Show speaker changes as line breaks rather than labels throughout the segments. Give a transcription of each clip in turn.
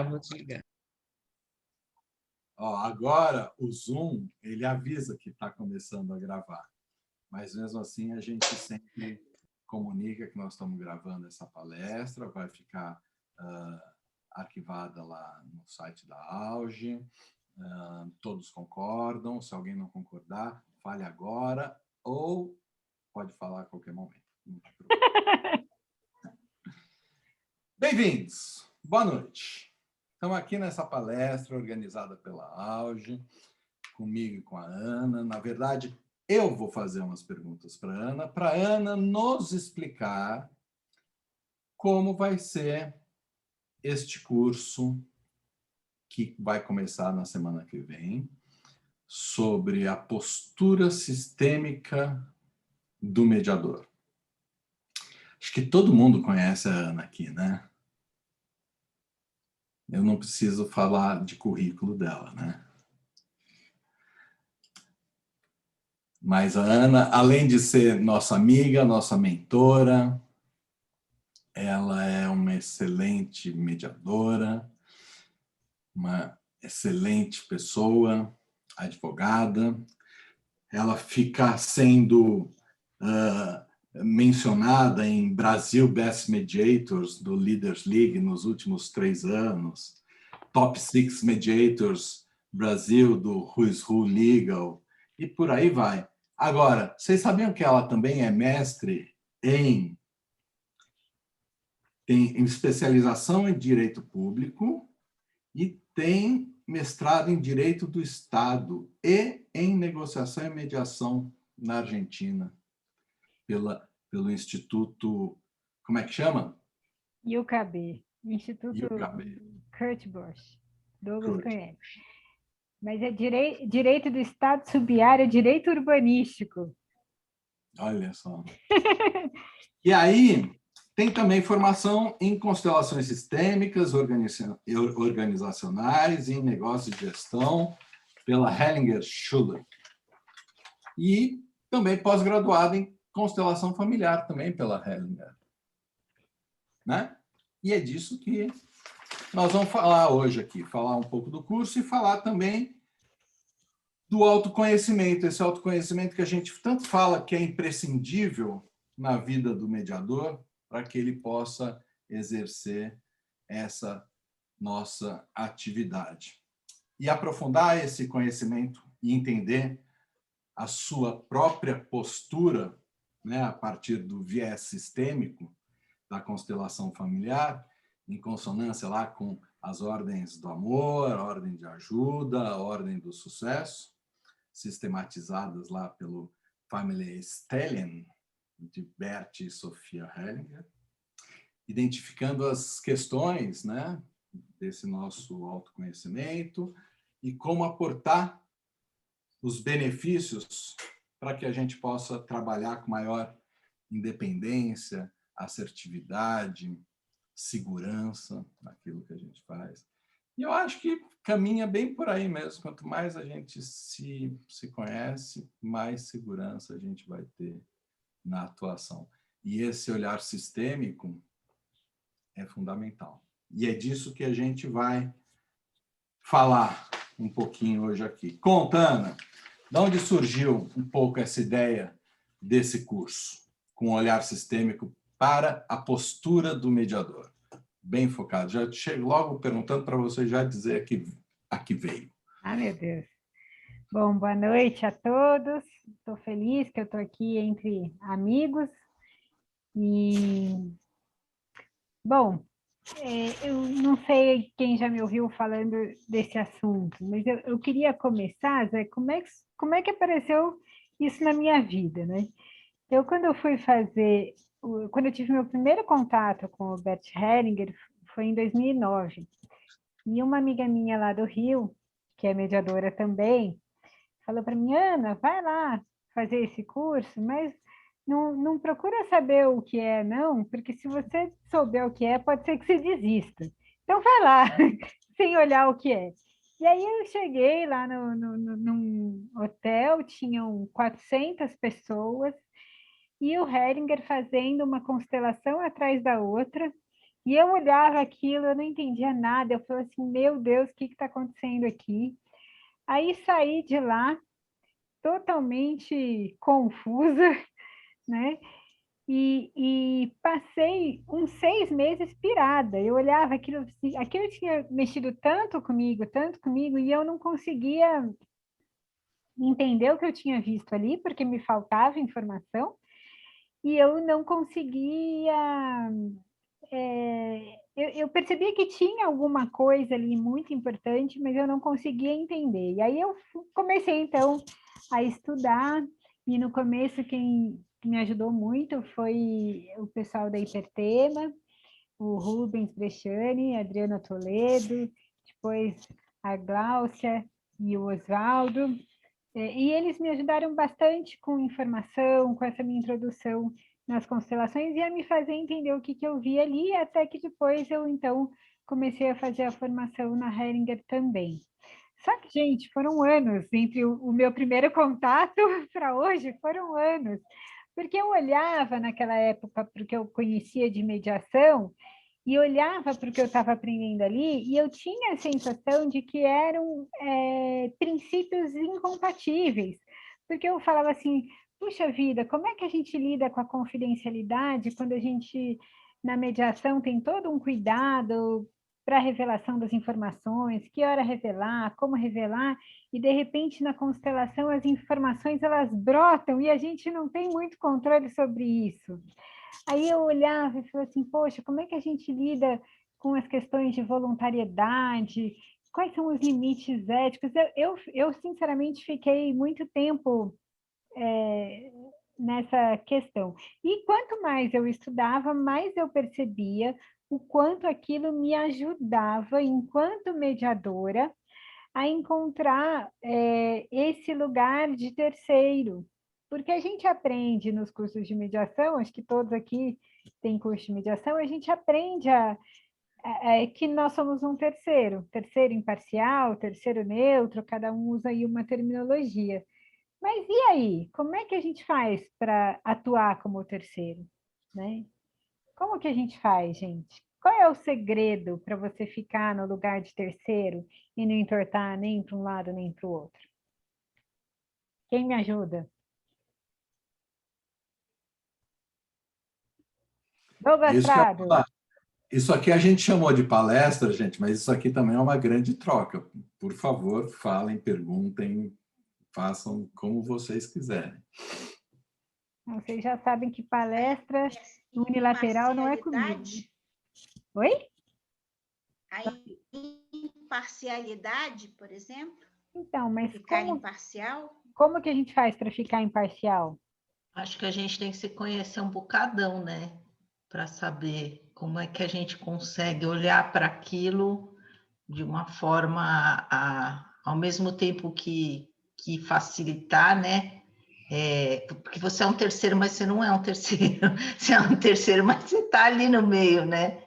Vou desligar.
Ó, agora o Zoom, ele avisa que está começando a gravar. Mas mesmo assim a gente sempre comunica que nós estamos gravando essa palestra, vai ficar arquivada lá no site da Auge. Todos concordam, se alguém não concordar, fale agora ou pode falar a qualquer momento. Não te preocupe. Bem-vindos, boa noite. Estamos aqui nessa palestra organizada pela Auge, comigo e com a Ana. Na verdade, eu vou fazer umas perguntas para a Ana nos explicar como vai ser este curso que vai começar na semana que vem, sobre a postura sistêmica do mediador. Acho que todo mundo conhece a Ana aqui, né? Eu não preciso falar de currículo dela, né? Mas a Ana, além de ser nossa amiga, nossa mentora, ela é uma excelente mediadora, uma excelente pessoa, advogada. Ela fica sendo mencionada em Brasil Best Mediators do Leaders League nos últimos 3 anos, Top 6 Mediators Brasil do Who's Who Legal, e por aí vai. Agora, vocês sabiam que ela também é mestre em especialização em Direito Público e tem mestrado em Direito do Estado e em Negociação e Mediação na Argentina, pelo Instituto, como é que chama?
UKB, Instituto
UKB.
Kurt Busch. Douglas
Kurt.
conhece. Mas é direito do Estado, sub-área, direito urbanístico.
Olha só. E aí, tem também formação em constelações sistêmicas, organizacionais e em negócios de gestão pela Hellinger Schuller. E também pós-graduada em constelação familiar, também pela Hellinger. Né? E é disso que nós vamos falar hoje aqui, falar um pouco do curso e falar também do autoconhecimento, esse autoconhecimento que a gente tanto fala que é imprescindível na vida do mediador para que ele possa exercer essa nossa atividade. E aprofundar esse conhecimento e entender a sua própria postura, né, a partir do viés sistêmico da constelação familiar, em consonância lá com as ordens do amor, a ordem de ajuda, a ordem do sucesso, sistematizadas lá pelo Family Stellian, de Bert e Sofia Hellinger, identificando as questões, né, desse nosso autoconhecimento e como aportar os benefícios para que a gente possa trabalhar com maior independência, assertividade, segurança naquilo que a gente faz. E eu acho que caminha bem por aí mesmo. Quanto mais a gente se conhece, mais segurança a gente vai ter na atuação. E esse olhar sistêmico é fundamental. E é disso que a gente vai falar um pouquinho hoje aqui. Conta, Ana, de onde surgiu um pouco essa ideia desse curso, com um olhar sistêmico para a postura do mediador? Bem focado. Já chego logo perguntando para você já dizer a que veio.
Ah, meu Deus. Bom, boa noite a todos. Estou feliz que eu estou aqui entre amigos. E, bom, eu não sei quem já me ouviu falando desse assunto, mas eu queria começar, Zé, como é que apareceu isso na minha vida, né? Quando eu fui quando eu tive meu primeiro contato com o Bert Hellinger, foi em 2009. E uma amiga minha lá do Rio, que é mediadora também, falou para mim: Ana, vai lá fazer esse curso, mas não procura saber o que é, não, porque se você souber o que é, pode ser que você desista. Então vai lá, sem olhar o que é. E aí eu cheguei lá num hotel, tinham 400 pessoas, e o Hellinger fazendo uma constelação atrás da outra, E eu olhava aquilo, eu não entendia nada, eu falei assim, meu Deus, o que está acontecendo aqui? Aí saí de lá totalmente confusa, né? E passei uns 6 meses pirada. Eu olhava aquilo, aquilo tinha mexido tanto comigo, e eu não conseguia entender o que eu tinha visto ali, porque me faltava informação, e eu não conseguia. Eu percebia que tinha alguma coisa ali muito importante, mas eu não conseguia entender. E aí eu comecei, então, a estudar, e no começo quem me ajudou muito foi o pessoal da Hipertema, o Rubens Bresciani, a Adriana Toledo, depois a Gláucia e o Oswaldo. E eles me ajudaram bastante com informação, com essa minha introdução nas constelações e a me fazer entender o que eu vi ali, até que depois eu, então, comecei a fazer a formação na Heringer também. Só que, gente, foram anos entre o meu primeiro contato para hoje, foram anos. Porque eu olhava naquela época para o que eu conhecia de mediação e olhava para o que eu estava aprendendo ali e eu tinha a sensação de que eram princípios incompatíveis, porque eu falava assim, puxa vida, como é que a gente lida com a confidencialidade quando a gente, na mediação, tem todo um cuidado para a revelação das informações, que hora revelar, como revelar, e de repente na constelação as informações elas brotam e a gente não tem muito controle sobre isso. Aí eu olhava e falava assim, poxa, como é que a gente lida com as questões de voluntariedade? Quais são os limites éticos? Eu sinceramente, fiquei muito tempo nessa questão. E quanto mais eu estudava, mais eu percebia o quanto aquilo me ajudava, enquanto mediadora, a encontrar esse lugar de terceiro. Porque a gente aprende nos cursos de mediação, acho que todos aqui têm curso de mediação, a gente aprende que nós somos um terceiro, terceiro imparcial, terceiro neutro, cada um usa aí uma terminologia. Mas e aí? Como é que a gente faz para atuar como terceiro? Né? Como que a gente faz, gente? Qual é o segredo para você ficar no lugar de terceiro e não entortar nem para um lado nem para o outro? Quem me ajuda?
É
Douglas
isso que eu ia
Prado.
falar. Isso aqui a gente chamou de palestra, gente, mas isso aqui também é uma grande troca. Por favor, falem, perguntem, façam como vocês quiserem.
Vocês já sabem que palestra
A
unilateral não é comigo.
imparcialidade,
Oi?
a imparcialidade, por exemplo,
Então, mas
ficar imparcial.
como que a gente faz para ficar imparcial?
Acho que a gente tem que se conhecer um bocadão, né? Para saber como é que a gente consegue olhar para aquilo de uma forma, ao mesmo tempo que facilitar, né? Porque você é um terceiro, mas você não é um terceiro. Você é um terceiro, mas você está ali no meio, né?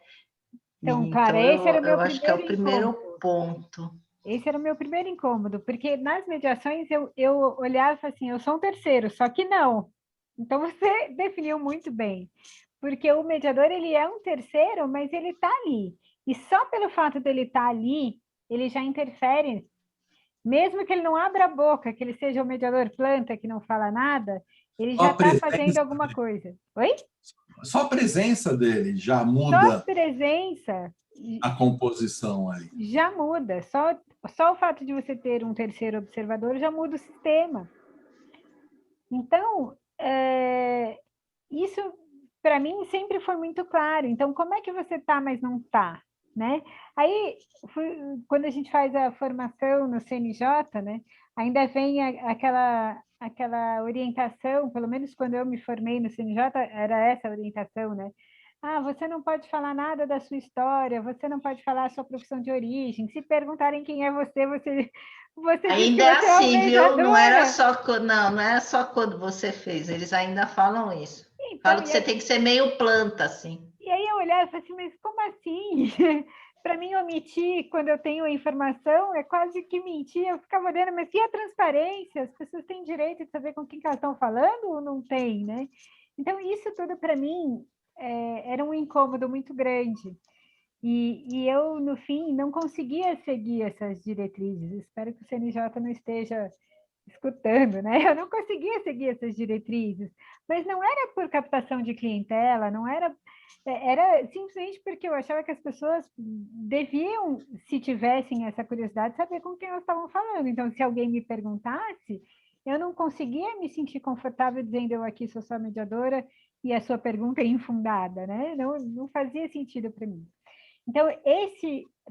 Então, claro, esse era o meu
eu acho que é o
primeiro
primeiro ponto.
Esse era o meu primeiro incômodo, porque nas mediações eu olhava assim, eu sou um terceiro, só que não. Então você definiu muito bem, porque o mediador ele é um terceiro, mas ele está ali. E só pelo fato dele estar ali, ele já interfere, mesmo que ele não abra a boca, que ele seja o mediador planta que não fala nada, ele
Só
já
a
está
presença,
fazendo alguma coisa. Oi?
só a presença dele já
Só a
muda
presença
a composição aí.
já muda. Só o fato de você ter um terceiro observador já muda o sistema. Então, isso para mim sempre foi muito claro. Então, como é que você está, mas não está? Né? Aí, quando a gente faz a formação no CNJ, né, ainda vem aquela orientação, pelo menos quando eu me formei no CNJ, era essa a orientação, né? Ah, você não pode falar nada da sua história, você não pode falar a sua profissão de origem. Se perguntarem quem é você diz que
Ainda é
você é uma
assim, viu? Não era
mediadora.
só não era só quando você fez, eles ainda falam isso.
Então,
Falam que você tem que ser meio planta, assim.
E aí eu olhava e falei assim, mas como assim? Para mim, omitir quando eu tenho a informação é quase que mentir. Eu ficava olhando, mas e a transparência? As pessoas têm direito de saber com quem que elas estão falando ou não tem, né? Então, isso tudo para mim era um incômodo muito grande. E eu, no fim, não conseguia seguir essas diretrizes. Espero que o CNJ não esteja escutando, né? Eu não conseguia seguir essas diretrizes, mas não era por captação de clientela, não era, era simplesmente porque eu achava que as pessoas deviam, se tivessem essa curiosidade, saber com quem elas estavam falando. Então, se alguém me perguntasse, eu não conseguia me sentir confortável dizendo eu aqui sou só mediadora e a sua pergunta é infundada, né? Não fazia sentido para mim. Então,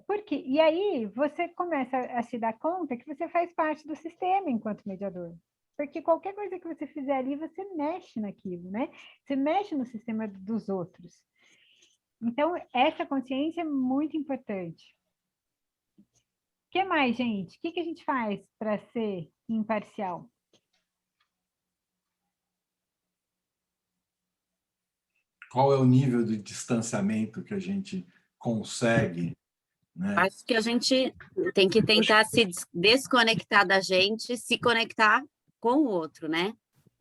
porque, e aí você começa a se dar conta que você faz parte do sistema enquanto mediador. Porque qualquer coisa que você fizer ali, você mexe naquilo, né? Você mexe no sistema dos outros. Então, essa consciência é muito importante. O que mais, gente? O que a gente faz para ser imparcial?
Qual é o nível de distanciamento que a gente consegue, né?
Acho que a gente tem que tentar se desconectar da gente, se conectar com o outro, né?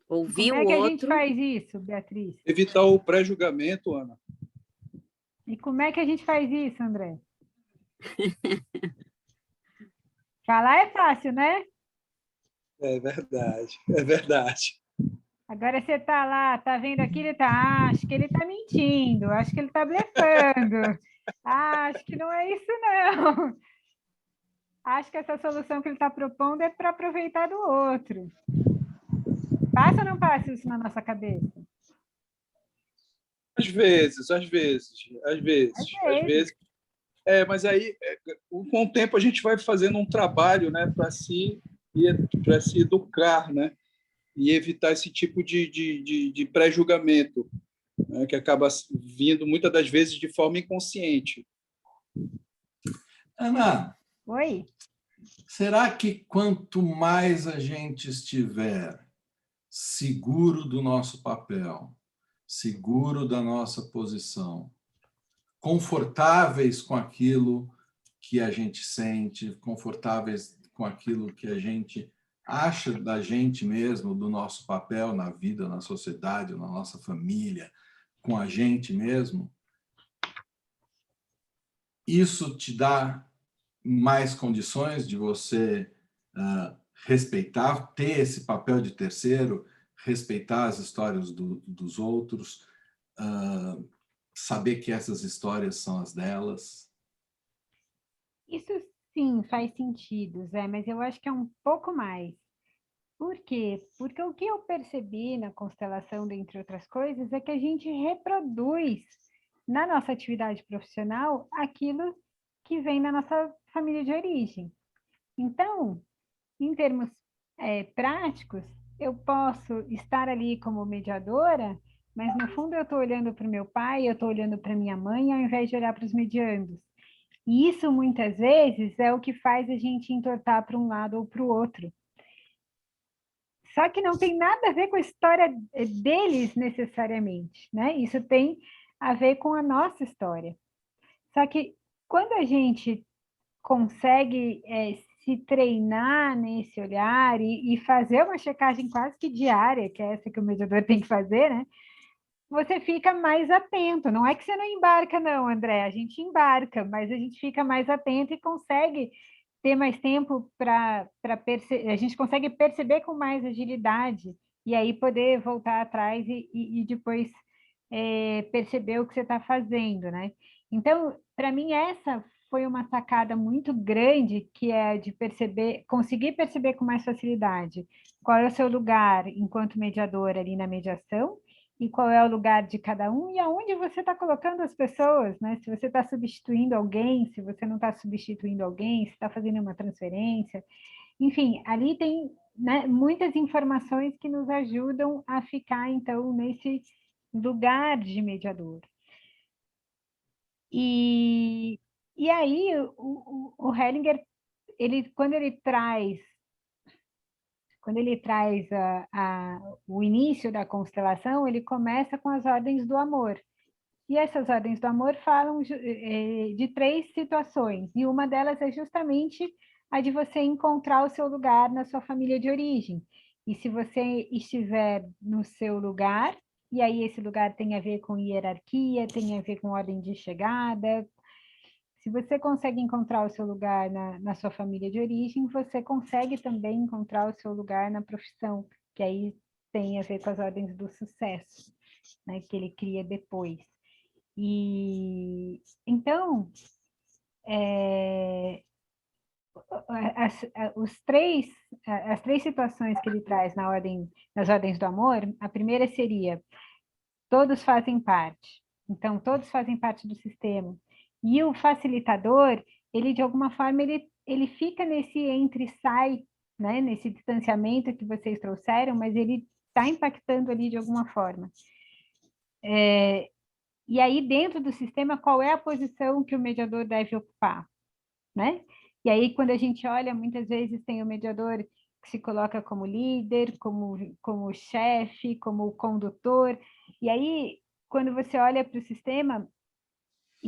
Ouvir
Como é
o
que a gente
outro.
faz isso, Beatriz?
Evitar o pré-julgamento, Ana.
E como é que a gente faz isso, André? Falar é fácil, né?
É verdade, é verdade.
Agora você está lá, está vendo aquilo, acho que ele está mentindo, acho que ele está blefando, acho que não é isso não. Acho que essa solução que ele está propondo é para aproveitar do outro. Passa ou não passa isso na nossa cabeça?
Às vezes. Às vezes. Mas aí, com o tempo, a gente vai fazendo um trabalho, né, para se educar, né, e evitar esse tipo de pré-julgamento, né, que acaba vindo muitas das vezes de forma inconsciente.
Ana,
Oi?
será que quanto mais a gente estiver seguro do nosso papel, seguro da nossa posição, confortáveis com aquilo que a gente sente, confortáveis com aquilo que a gente acha da gente mesmo, do nosso papel na vida, na sociedade, na nossa família, com a gente mesmo, isso te dá mais condições de você respeitar, ter esse papel de terceiro, respeitar as histórias dos outros, saber que essas histórias são as delas.
Isso sim faz sentido, Zé, mas eu acho que é um pouco mais. Por quê? Porque o que eu percebi na constelação, dentre outras coisas, é que a gente reproduz na nossa atividade profissional aquilo que vem na nossa família de origem. Então, em termos práticos, eu posso estar ali como mediadora, mas no fundo eu estou olhando para o meu pai, eu estou olhando para minha mãe, ao invés de olhar para os mediandos. E isso, muitas vezes, é o que faz a gente entortar para um lado ou para o outro. Só que não tem nada a ver com a história deles necessariamente, né? Isso tem a ver com a nossa história. Só que quando a gente consegue se treinar nesse olhar e fazer uma checagem quase que diária, que é essa que o mediador tem que fazer, né? Você fica mais atento. Não é que você não embarca, não, André. A gente embarca, mas a gente fica mais atento e consegue ter mais tempo para perceber. A gente consegue perceber com mais agilidade e aí poder voltar atrás e depois perceber o que você está fazendo, né? Então, para mim, essa foi uma sacada muito grande, que é de perceber, conseguir perceber com mais facilidade qual é o seu lugar enquanto mediador ali na mediação e qual é o lugar de cada um e aonde você está colocando as pessoas, né? Se você está substituindo alguém, se você não está substituindo alguém, se está fazendo uma transferência. Enfim, ali tem, né, muitas informações que nos ajudam a ficar, então, nesse lugar de mediador. E aí, o Hellinger, quando ele traz o início da constelação, ele começa com as ordens do amor. E essas ordens do amor falam de 3 situações, e uma delas é justamente a de você encontrar o seu lugar na sua família de origem. E se você estiver no seu lugar, e aí esse lugar tem a ver com hierarquia, tem a ver com ordem de chegada, Se você consegue encontrar o seu lugar na sua família de origem, você consegue também encontrar o seu lugar na profissão, que aí tem a ver com as ordens do sucesso, né, que ele cria depois. E então, as três situações que ele traz nas ordens do amor, a primeira seria: todos fazem parte. Então, todos fazem parte do sistema. E o facilitador, ele, de alguma forma, ele fica nesse entra e sai, né? Nesse distanciamento que vocês trouxeram, mas ele está impactando ali de alguma forma. E aí, dentro do sistema, qual é a posição que o mediador deve ocupar, né? E aí, quando a gente olha, muitas vezes tem o mediador que se coloca como líder, como chefe, como condutor. E aí, quando você olha para o sistema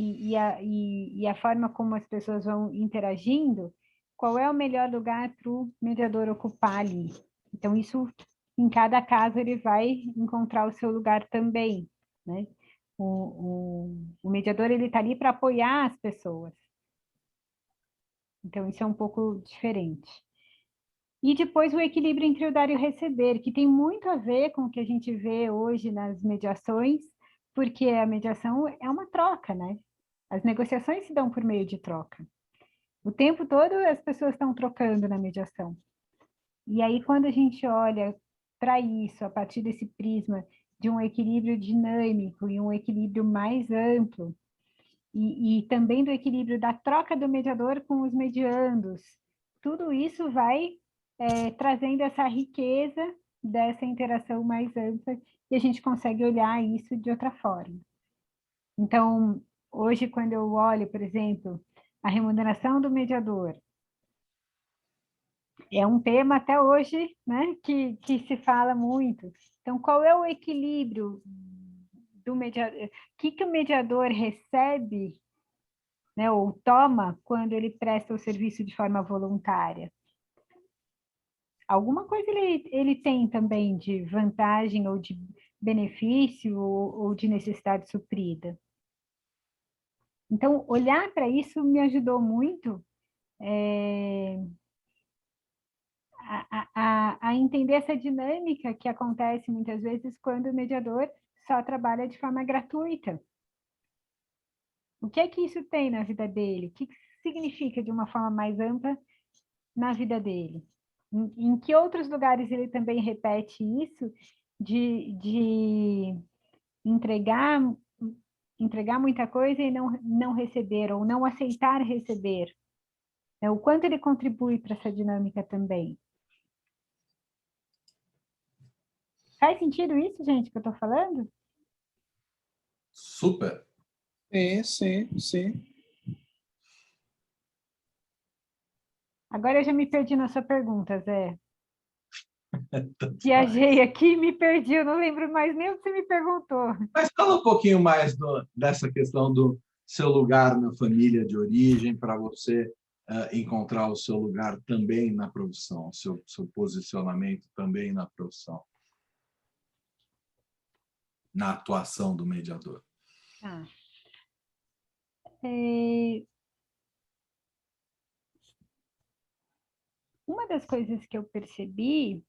e a forma como as pessoas vão interagindo, qual é o melhor lugar para o mediador ocupar ali? Então, isso, em cada caso, ele vai encontrar o seu lugar também, né? O mediador, ele está ali para apoiar as pessoas. Então, isso é um pouco diferente. E depois o equilíbrio entre o dar e o receber, que tem muito a ver com o que a gente vê hoje nas mediações, porque a mediação é uma troca, né? As negociações se dão por meio de troca. O tempo todo as pessoas estão trocando na mediação. E aí, quando a gente olha para isso, a partir desse prisma de um equilíbrio dinâmico e um equilíbrio mais amplo, e também do equilíbrio da troca do mediador com os mediandos, tudo isso vai trazendo essa riqueza dessa interação mais ampla e a gente consegue olhar isso de outra forma. Então, hoje, quando eu olho, por exemplo, a remuneração do mediador, é um tema até hoje, né, que se fala muito. Então, qual é o equilíbrio do mediador? O que o mediador recebe, né, ou toma quando ele presta o serviço de forma voluntária? Alguma coisa ele tem também de vantagem ou de benefício ou de necessidade suprida. Então, olhar para isso me ajudou muito a entender essa dinâmica que acontece muitas vezes quando o mediador só trabalha de forma gratuita. O que é que isso tem na vida dele? O que significa de uma forma mais ampla na vida dele? Em que outros lugares ele também repete isso de entregar muita coisa e não receber, ou não aceitar receber? O quanto ele contribui para essa dinâmica também? Faz sentido isso, gente, que eu estou falando?
Super.
Sim.
Agora eu já me perdi na sua pergunta, Zé. Viajei aqui e me perdi, eu não lembro mais nem o que você me perguntou.
Mas fala um pouquinho mais dessa questão do seu lugar na família de origem, para você encontrar o seu lugar também na profissão, seu posicionamento também na profissão, na atuação do mediador.
Ah. Uma das coisas que eu percebi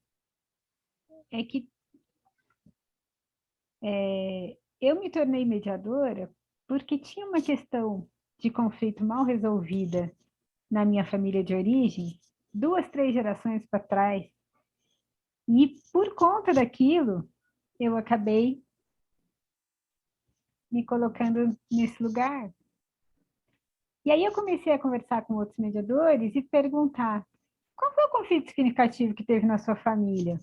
é que eu me tornei mediadora porque tinha uma questão de conflito mal resolvida na minha família de origem, 2, 3 gerações para trás, e por conta daquilo, eu acabei me colocando nesse lugar. E aí eu comecei a conversar com outros mediadores e perguntar: qual foi o conflito significativo que teve na sua família?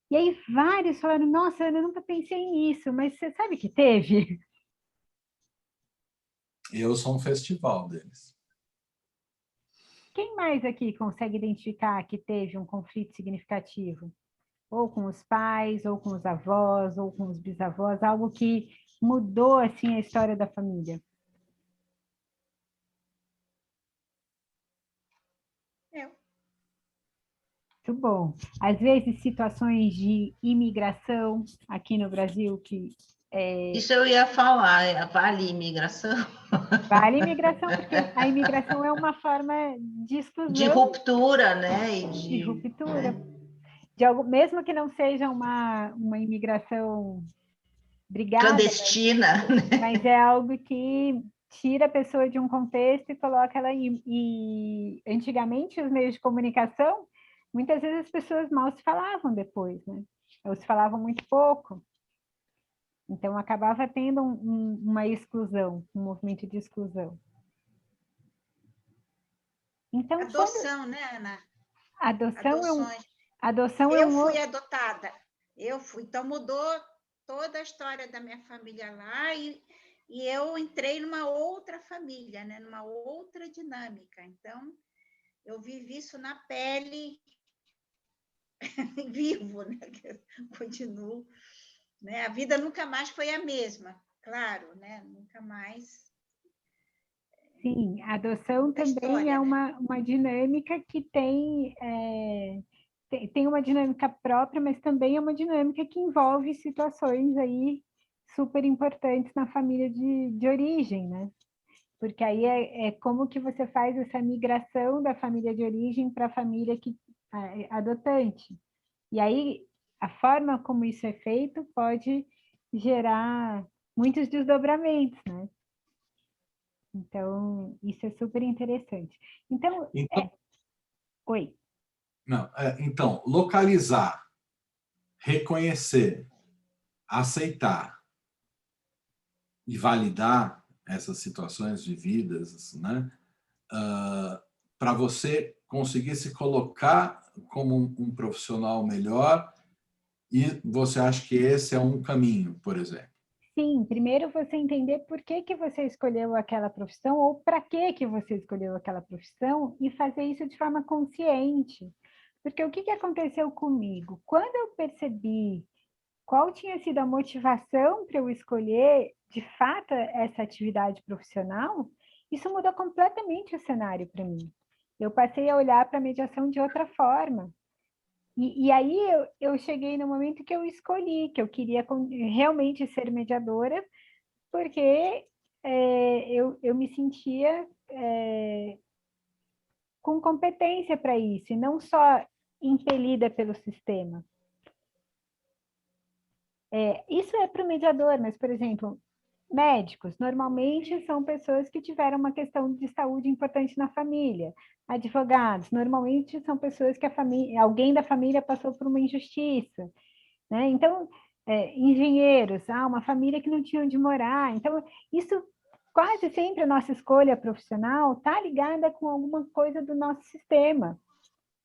E aí vários falaram: nossa, Ana, eu nunca pensei nisso, mas você sabe que teve?
Eu sou um festival deles.
Quem mais aqui consegue identificar que teve um conflito significativo? Ou com os pais, ou com os avós, ou com os bisavós, algo que mudou assim a história da família?
Eu.
Muito bom. Às vezes, situações de imigração aqui no Brasil, que
Isso eu ia falar, vale imigração?
Vale imigração, porque a imigração é uma forma de exclusão.
De ruptura, né?
De ruptura.
Né?
Mesmo que não seja uma imigração brigada,
clandestina,
mas é algo que tira a pessoa de um contexto e coloca ela e antigamente os meios de comunicação, muitas vezes as pessoas mal se falavam depois, né? Ou se falavam muito pouco. Então acabava tendo uma exclusão, um movimento de exclusão. Então,
Adoção, né, Ana?
Adoção
eu fui adotada. Então mudou toda a história da minha família lá e eu entrei numa outra família, né? Numa outra dinâmica. Então, eu vivi isso na pele, vivo, né? Continuo. Né? A vida nunca mais foi a mesma, claro, né? Nunca mais.
Sim, a adoção também
história,
é
né?
uma dinâmica que tem uma dinâmica própria, mas também é uma dinâmica que envolve situações aí super importantes na família de origem, né? Porque aí é como que você faz essa migração da família de origem para a família adotante. E aí, a forma como isso é feito pode gerar muitos desdobramentos, né? Então, isso é super interessante. Então, oi.
Não, então, localizar, reconhecer, aceitar e validar essas situações vividas, né? Para você conseguir se colocar como um profissional melhor, e você acha que esse é um caminho, por exemplo?
Sim, primeiro você entender por que você escolheu aquela profissão ou para que você escolheu aquela profissão e fazer isso de forma consciente. Porque o que aconteceu comigo? Quando eu percebi qual tinha sido a motivação para eu escolher, de fato, essa atividade profissional, isso mudou completamente o cenário para mim. Eu passei a olhar para a mediação de outra forma. E aí eu cheguei no momento que eu escolhi, que eu queria realmente ser mediadora, porque eu me sentia com competência para isso, e não só impelida pelo sistema. Isso é para o mediador, mas, por exemplo, médicos, normalmente são pessoas que tiveram uma questão de saúde importante na família. Advogados, normalmente são pessoas que alguém da família passou por uma injustiça. Né? Então, engenheiros, uma família que não tinha onde morar. Então, isso quase sempre a nossa escolha profissional está ligada com alguma coisa do nosso sistema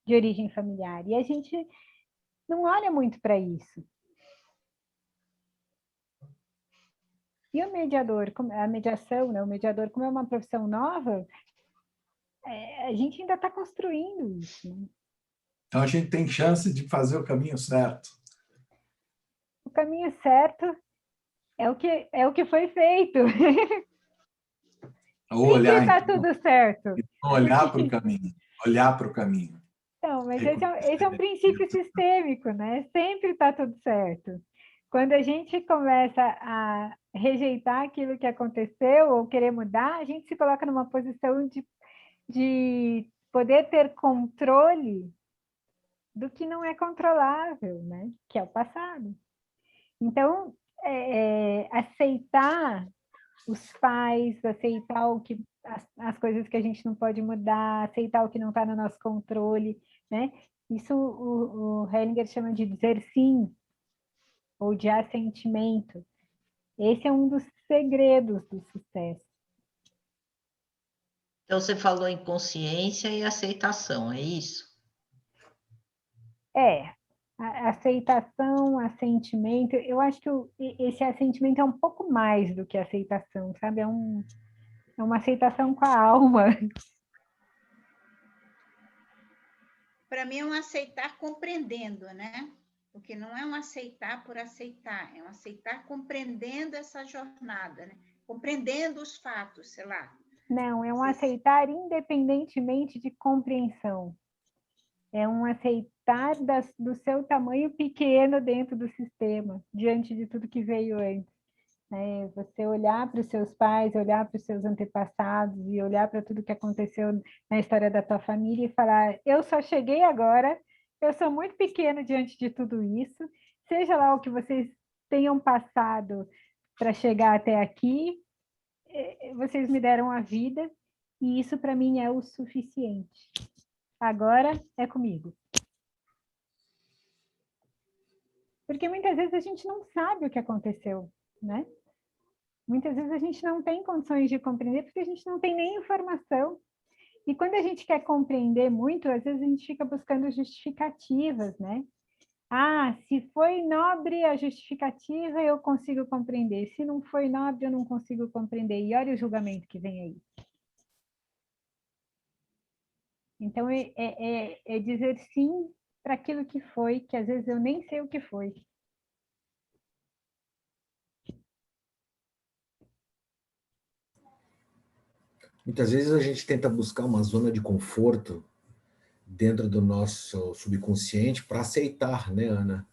de origem familiar. E a gente não olha muito para isso. E o mediador, a mediação, né? O mediador, como é uma profissão nova, a gente ainda está construindo isso. Né?
Então, a gente tem chance de fazer o caminho certo.
O caminho certo é o que foi feito.
Olhar,
está tudo certo.
Olhar para o caminho. Olhar para o caminho.
Então, mas esse é um princípio sistêmico, né? Sempre está tudo certo. Quando a gente começa a rejeitar aquilo que aconteceu ou querer mudar, a gente se coloca numa posição de poder ter controle do que não é controlável, né? Que é o passado. Então, aceitar os pais, aceitar as coisas que a gente não pode mudar, aceitar o que não está no nosso controle, né? Isso o Hellinger chama de dizer sim, ou de assentimento. Esse é um dos segredos do sucesso.
Então, você falou em consciência e aceitação, é isso?
Aceitação, assentimento, eu acho que esse assentimento é um pouco mais do que aceitação, sabe? É uma aceitação com a alma.
Para mim é um aceitar compreendendo, né? Porque não é um aceitar por aceitar, é um aceitar compreendendo essa jornada, né? Compreendendo os fatos, sei lá.
Não, é um aceitar independentemente de compreensão. É um aceitar do seu tamanho pequeno dentro do sistema, diante de tudo que veio antes. né? Você olhar para os seus pais, olhar para os seus antepassados e olhar para tudo que aconteceu na história da tua família e falar, eu só cheguei agora, eu sou muito pequeno diante de tudo isso, seja lá o que vocês tenham passado para chegar até aqui, vocês me deram a vida e isso para mim é o suficiente. Agora é comigo. Porque muitas vezes a gente não sabe o que aconteceu, né? Muitas vezes a gente não tem condições de compreender porque a gente não tem nem informação. E quando a gente quer compreender muito, às vezes a gente fica buscando justificativas, né? Ah, se foi nobre a justificativa, eu consigo compreender. Se não foi nobre, eu não consigo compreender. E olha o julgamento que vem aí. Então, é dizer sim para aquilo que foi, que às vezes eu nem sei o que foi.
Muitas vezes a gente tenta buscar uma zona de conforto dentro do nosso subconsciente para aceitar, né, Ana?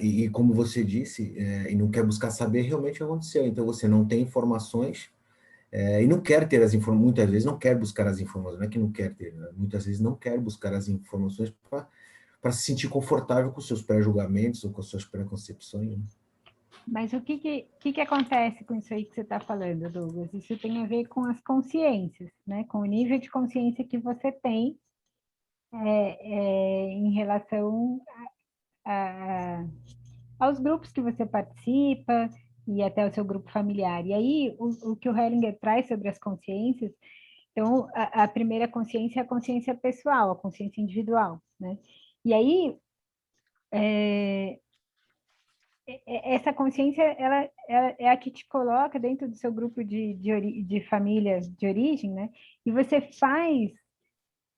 E como você disse, e não quer buscar saber realmente o que aconteceu. Então você não tem informações e não quer ter as informações. Muitas vezes não quer buscar as informações, não é que não quer ter, né? Muitas vezes não quer buscar as informações para se sentir confortável com seus pré-julgamentos ou com as suas preconcepções. Né?
Mas o que acontece com isso aí que você está falando, Douglas? Isso tem a ver com as consciências, né? Com o nível de consciência que você tem em relação aos grupos que você participa e até o seu grupo familiar. E aí, o que o Hellinger traz sobre as consciências, então, a primeira consciência é a consciência pessoal, a consciência individual, né? E aí, essa consciência ela é a que te coloca dentro do seu grupo de família de origem, né? E você faz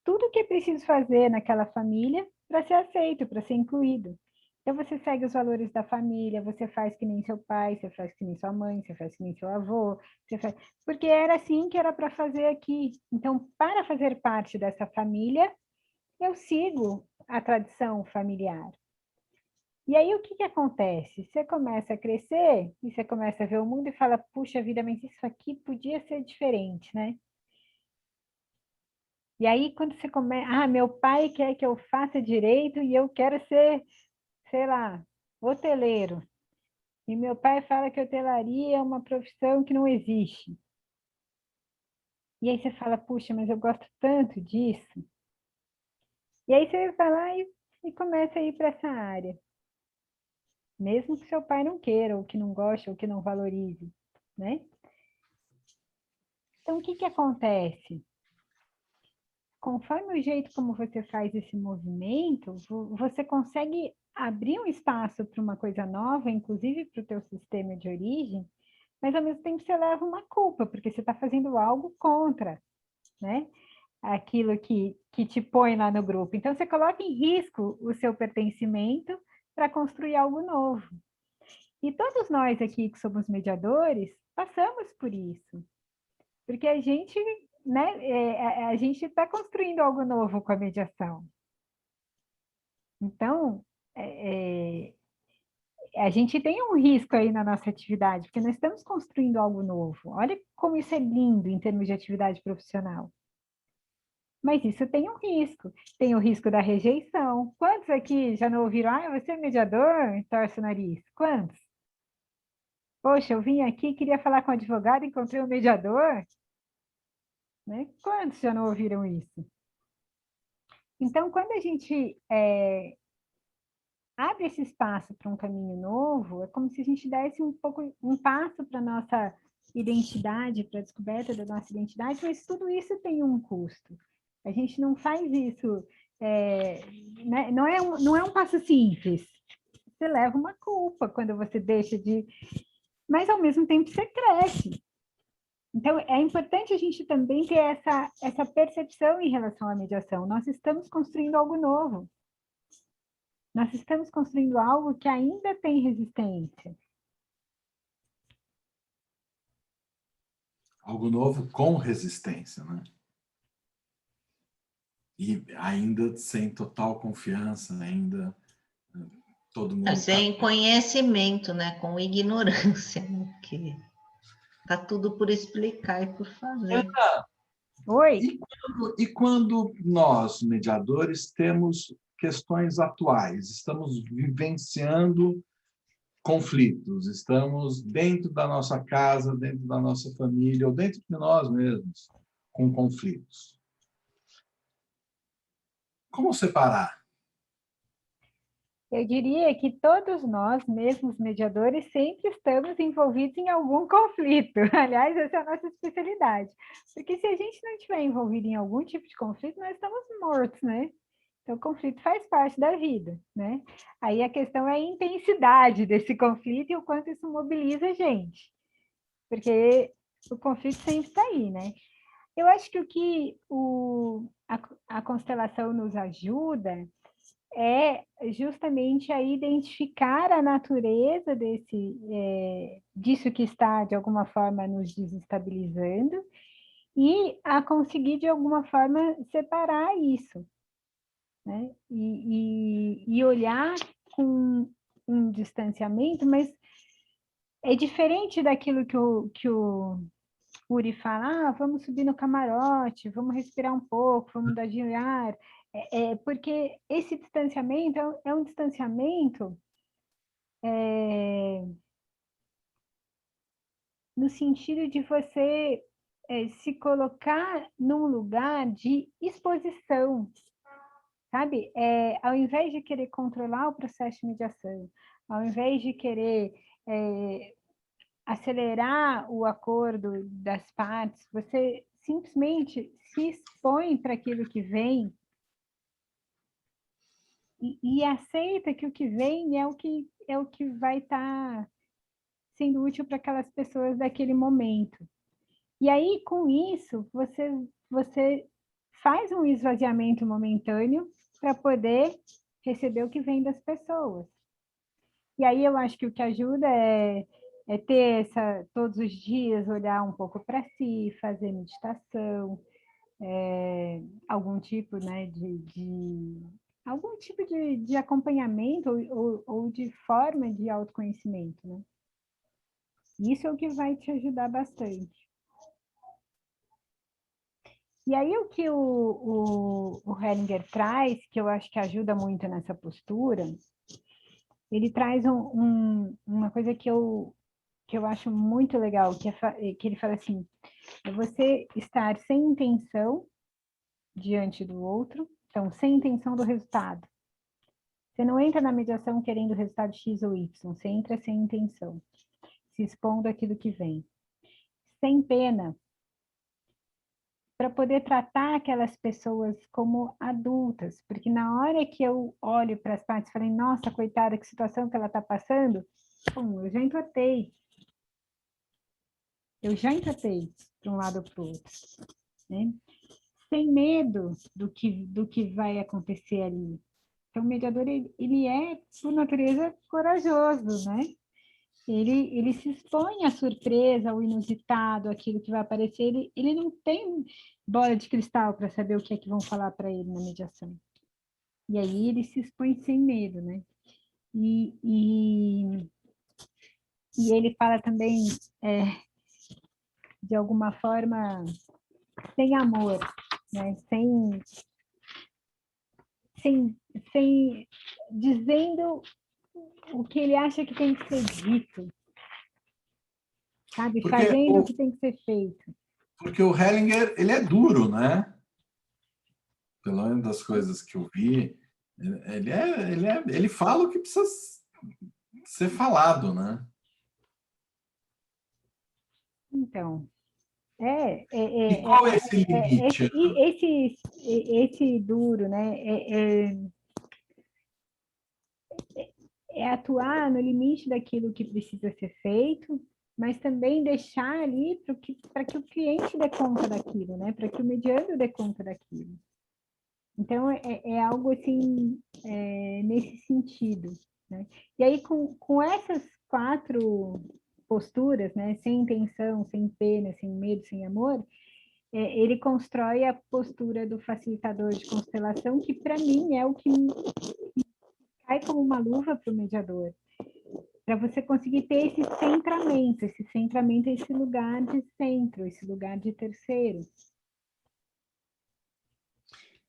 tudo o que é preciso fazer naquela família para ser aceito, para ser incluído. Então você segue os valores da família, você faz que nem seu pai, você faz que nem sua mãe, você faz que nem seu avô, porque era assim que era para fazer aqui. Então, para fazer parte dessa família, eu sigo a tradição familiar. E aí, o que acontece? Você começa a crescer e você começa a ver o mundo e fala, puxa vida, mas isso aqui podia ser diferente, né? E aí, quando você começa, meu pai quer que eu faça direito e eu quero ser, sei lá, hoteleiro. E meu pai fala que hotelaria é uma profissão que não existe. E aí você fala, puxa, mas eu gosto tanto disso. E aí você vai lá e começa a ir para essa área. Mesmo que seu pai não queira, ou que não goste, ou que não valorize, né? Então, o que acontece? Conforme o jeito como você faz esse movimento, você consegue abrir um espaço para uma coisa nova, inclusive para o teu sistema de origem, mas ao mesmo tempo você leva uma culpa, porque você está fazendo algo contra, né? Aquilo que te põe lá no grupo. Então, você coloca em risco o seu pertencimento para construir algo novo. E todos nós aqui que somos mediadores, passamos por isso. Porque a gente, né, a gente está construindo algo novo com a mediação. Então, a gente tem um risco aí na nossa atividade, porque nós estamos construindo algo novo. Olha como isso é lindo em termos de atividade profissional. Mas isso tem um risco. Tem o risco da rejeição. Quantos aqui já não ouviram? Você é mediador? Torce o nariz. Quantos? Poxa, eu vim aqui, queria falar com o advogado, encontrei um mediador. Né? Quantos já não ouviram isso? Então, quando a gente abre esse espaço para um caminho novo, é como se a gente desse um passo para a nossa identidade, para a descoberta da nossa identidade, mas tudo isso tem um custo. A gente não faz isso, né? Não é um passo simples. Você leva uma culpa quando você deixa de... Mas, ao mesmo tempo, você cresce. Então, é importante a gente também ter essa percepção em relação à mediação. Nós estamos construindo algo novo. Nós estamos construindo algo que ainda tem resistência.
Algo novo com resistência, né? E ainda sem total confiança, ainda todo mundo
Sem conhecimento, né? Com ignorância, né? Porque tá tudo por explicar e por fazer.
Oi?
E quando nós, mediadores, temos questões atuais, estamos vivenciando conflitos, estamos dentro da nossa casa, dentro da nossa família, ou dentro de nós mesmos, com conflitos. Como separar?
Eu diria que todos nós, mesmo os mediadores, sempre estamos envolvidos em algum conflito. Aliás, essa é a nossa especialidade. Porque se a gente não estiver envolvido em algum tipo de conflito, nós estamos mortos, né? Então, o conflito faz parte da vida, né? Aí a questão é a intensidade desse conflito e o quanto isso mobiliza a gente. Porque o conflito sempre está aí, né? Eu acho que o que a constelação nos ajuda é justamente a identificar a natureza disso que está, de alguma forma, nos desestabilizando e a conseguir, de alguma forma, separar isso, né? E olhar com um distanciamento, mas é diferente daquilo que o Uri fala, vamos subir no camarote, vamos respirar um pouco, vamos mudar de ar, porque esse distanciamento é um distanciamento no sentido de você se colocar num lugar de exposição, sabe? Ao invés de querer controlar o processo de mediação, ao invés de querer acelerar o acordo das partes, você simplesmente se expõe para aquilo que vem e aceita que o que vem é o que vai estar sendo útil para aquelas pessoas daquele momento. E aí, com isso, você faz um esvaziamento momentâneo para poder receber o que vem das pessoas. E aí eu acho que o que ajuda é ter todos os dias, olhar um pouco para si, fazer meditação, algum tipo, né, algum tipo de acompanhamento ou de forma de autoconhecimento, né? Isso é o que vai te ajudar bastante. E aí o que o Hellinger traz, que eu acho que ajuda muito nessa postura, ele traz uma coisa que eu acho muito legal, que ele fala assim, é você estar sem intenção diante do outro, então, sem intenção do resultado. Você não entra na mediação querendo o resultado X ou Y, você entra sem intenção, se expondo àquilo que vem. Sem pena, para poder tratar aquelas pessoas como adultas, porque na hora que eu olho para as partes e falei, nossa, coitada, que situação que ela está passando, eu já empatei. Eu já empatei para um lado ou para o outro, né? Sem medo do que vai acontecer ali. Então, o mediador, ele é, por natureza, corajoso, né? Ele se expõe à surpresa, ao inusitado, aquilo que vai aparecer. Ele não tem bola de cristal para saber o que é que vão falar para ele na mediação. E aí ele se expõe sem medo, né? E ele fala também, de alguma forma, sem amor, né? Sem dizendo o que ele acha que tem que ser dito, sabe? Fazendo o que tem que ser feito.
Porque o Hellinger, ele é duro, né? Pelo menos das coisas que eu vi, ele fala o que precisa ser falado, né?
Então,
E qual é esse limite?
esse duro, né? É atuar no limite daquilo que precisa ser feito, mas também deixar ali para que o cliente dê conta daquilo, né? Para que o mediano dê conta daquilo. Então, é algo assim, nesse sentido, né? E aí, com essas 4 posturas, né? Sem intenção, sem pena, sem medo, sem amor, ele constrói a postura do facilitador de constelação, que para mim é o que cai como uma luva para o mediador, para você conseguir ter esse centramento é esse lugar de centro, esse lugar de terceiro.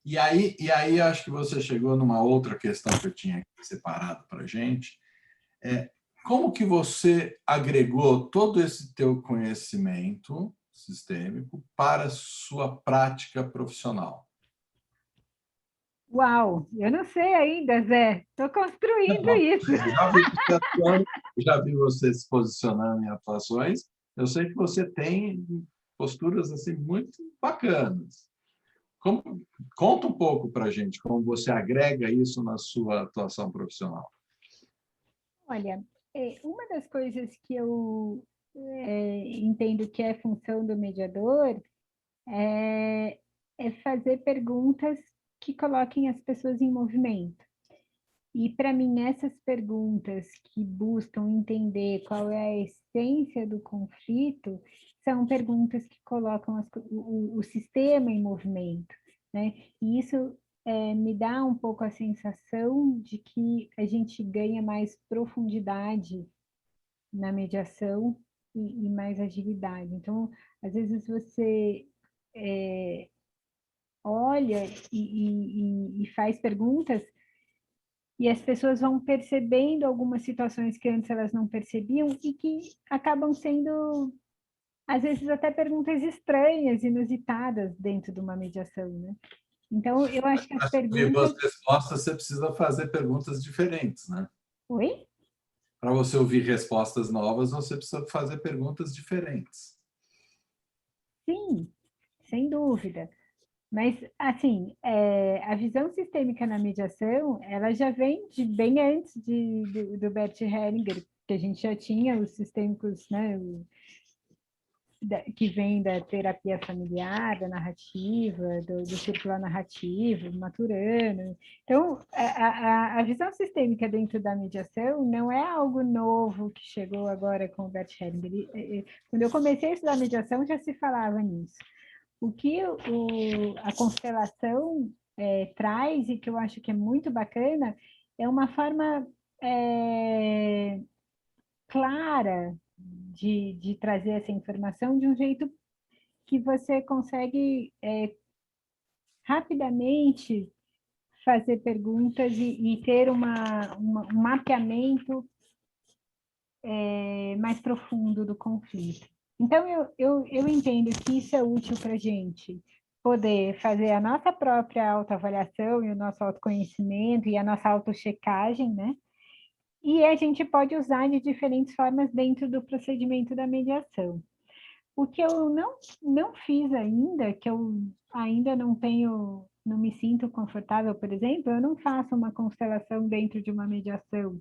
E aí acho que você chegou numa outra questão que eu tinha aqui separado para a gente. Como que você agregou todo esse teu conhecimento sistêmico para a sua prática profissional?
Uau, eu não sei ainda, Zé. Estou construindo isso.
Já vi você se posicionando em atuações. Eu sei que você tem posturas assim muito bacanas. Conta um pouco para a gente como você agrega isso na sua atuação profissional.
Olha, uma das coisas que eu entendo que é função do mediador é fazer perguntas que coloquem as pessoas em movimento. E, para mim, essas perguntas que buscam entender qual é a essência do conflito são perguntas que colocam o sistema em movimento, né? E isso me dá um pouco a sensação de que a gente ganha mais profundidade na mediação e mais agilidade. Então, às vezes você olha e faz perguntas e as pessoas vão percebendo algumas situações que antes elas não percebiam e que acabam sendo, às vezes, até perguntas estranhas, inusitadas dentro de uma mediação, né? Então, eu acho que as perguntas...
Para respostas, você precisa fazer perguntas diferentes, né?
Oi?
Para você ouvir respostas novas, você precisa fazer perguntas diferentes.
Sim, sem dúvida. Mas, assim, a visão sistêmica na mediação, ela já vem de bem antes do Bert Hellinger, que a gente já tinha os sistêmicos, né, que vem da terapia familiar, da narrativa, do círculo narrativo, Maturana. Então, a visão sistêmica dentro da mediação não é algo novo que chegou agora com o Bert Hellinger. Quando eu comecei a estudar mediação, já se falava nisso. O que a constelação traz, e que eu acho que é muito bacana, é uma forma clara de trazer essa informação de um jeito que você consegue rapidamente fazer perguntas e ter um mapeamento mais profundo do conflito. Então, eu entendo que isso é útil para a gente poder fazer a nossa própria autoavaliação e o nosso autoconhecimento e a nossa autochecagem, né? E a gente pode usar de diferentes formas dentro do procedimento da mediação. O que eu não fiz ainda, que eu ainda não me sinto confortável, por exemplo, eu não faço uma constelação dentro de uma mediação.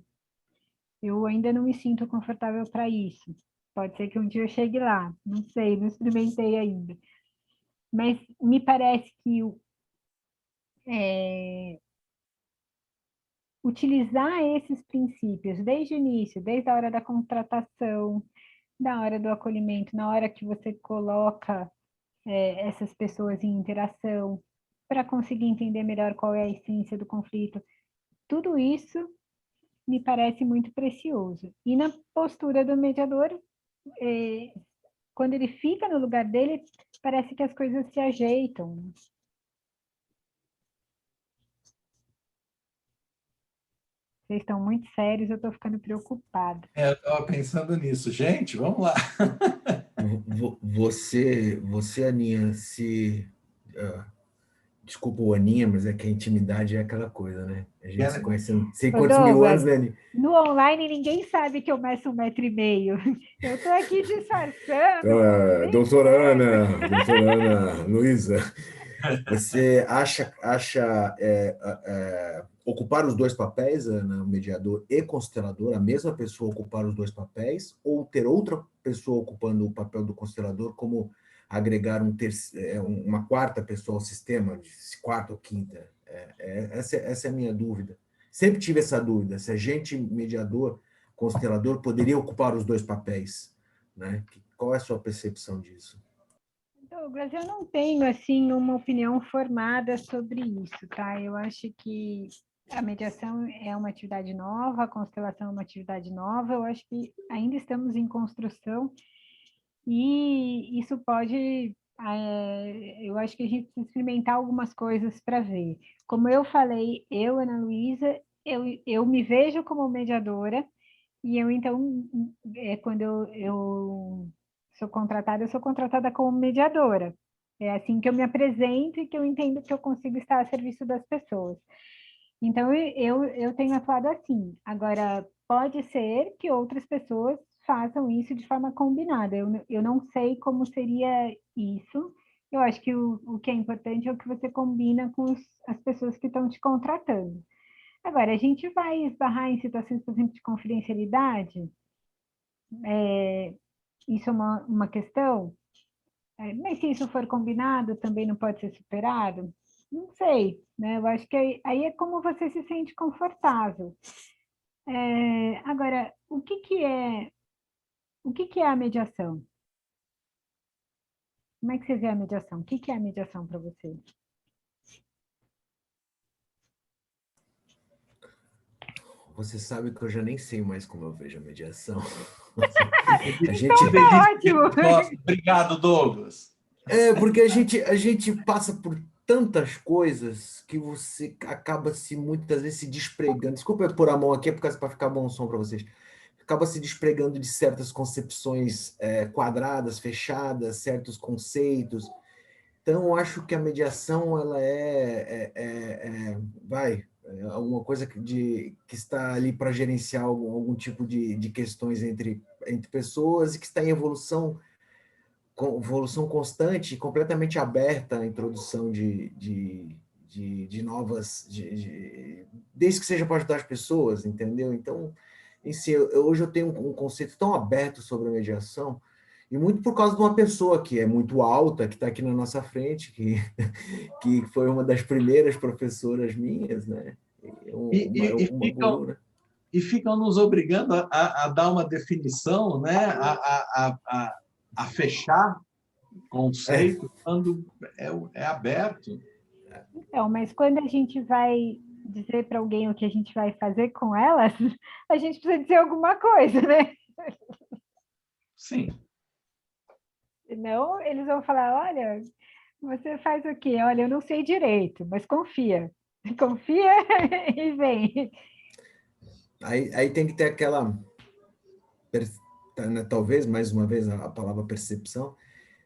Eu ainda não me sinto confortável para isso. Pode ser que um dia eu chegue lá, não sei, não experimentei ainda. Mas me parece que utilizar esses princípios desde o início, desde a hora da contratação, da hora do acolhimento, na hora que você coloca essas pessoas em interação, para conseguir entender melhor qual é a essência do conflito, tudo isso me parece muito precioso. E na postura do mediador, quando ele fica no lugar dele, parece que as coisas se ajeitam. Vocês estão muito sérios, eu estou ficando preocupada.
Eu estava pensando nisso. Gente, vamos lá.
Você, Aninha, desculpa o Aninha, mas é que a intimidade é aquela coisa, né? A gente se conhece sei quantos mil anos, né, Aninha?
No online, ninguém sabe que eu meço 1,5 m. Eu estou aqui disfarçando.
Doutora Ana Luísa, você acha ocupar os dois papéis, Ana, mediador e constelador, a mesma pessoa ocupar os dois papéis, ou ter outra pessoa ocupando o papel do constelador, como agregar uma quarta pessoa ao sistema, quarta ou quinta? Essa é a minha dúvida. Sempre tive essa dúvida, se a gente, mediador, constelador, poderia ocupar os dois papéis, né? Qual é a sua percepção disso?
Douglas, eu não tenho assim uma opinião formada sobre isso, tá? Eu acho que a mediação é uma atividade nova, a constelação é uma atividade nova, eu acho que ainda estamos em construção e isso pode, eu acho que a gente precisa experimentar algumas coisas para ver. Como eu falei, eu, Ana Luísa, eu me vejo como mediadora e eu, então, quando eu eu sou contratada como mediadora. É assim que eu me apresento e que eu entendo que eu consigo estar a serviço das pessoas. Então, eu tenho atuado assim. Agora, pode ser que outras pessoas façam isso de forma combinada. Eu não sei como seria isso. Eu acho que o que é importante é o que você combina com as pessoas que estão te contratando. Agora, a gente vai esbarrar em situações, por exemplo, de confidencialidade. Isso é uma questão. Mas se isso for combinado, também não pode ser superado? Não sei, né? Eu acho que aí é como você se sente confortável. Agora, o que que é a mediação? Como é que você vê a mediação? O que que é a mediação para você?
Você sabe que eu já nem sei mais como eu vejo a mediação. A
Então
gente,
tá ótimo.
Obrigado, Douglas.
porque a gente passa por tantas coisas que você acaba muitas vezes se despregando. Desculpa eu pôr a mão aqui, é para ficar bom som para vocês. Acaba se despregando de certas concepções quadradas, fechadas, certos conceitos. Então, eu acho que a mediação ela alguma coisa que está ali para gerenciar algum tipo de questões entre pessoas e que está em evolução constante, completamente aberta à introdução de novas, desde que seja para ajudar as pessoas, entendeu? Então, hoje eu tenho um conceito tão aberto sobre a mediação, e muito por causa de uma pessoa que é muito alta, que está aqui na nossa frente, que foi uma das primeiras professoras minhas, né? Uma guru, né?
E ficam nos obrigando a dar uma definição, né? A fechar conceito quando é aberto.
Então, mas quando a gente vai dizer para alguém o que a gente vai fazer com elas, a gente precisa dizer alguma coisa, né?
Sim.
Senão, eles vão falar, olha, você faz o quê? Olha, eu não sei direito, mas confia. Confia e vem.
Aí tem que ter aquela, talvez, mais uma vez, a palavra percepção,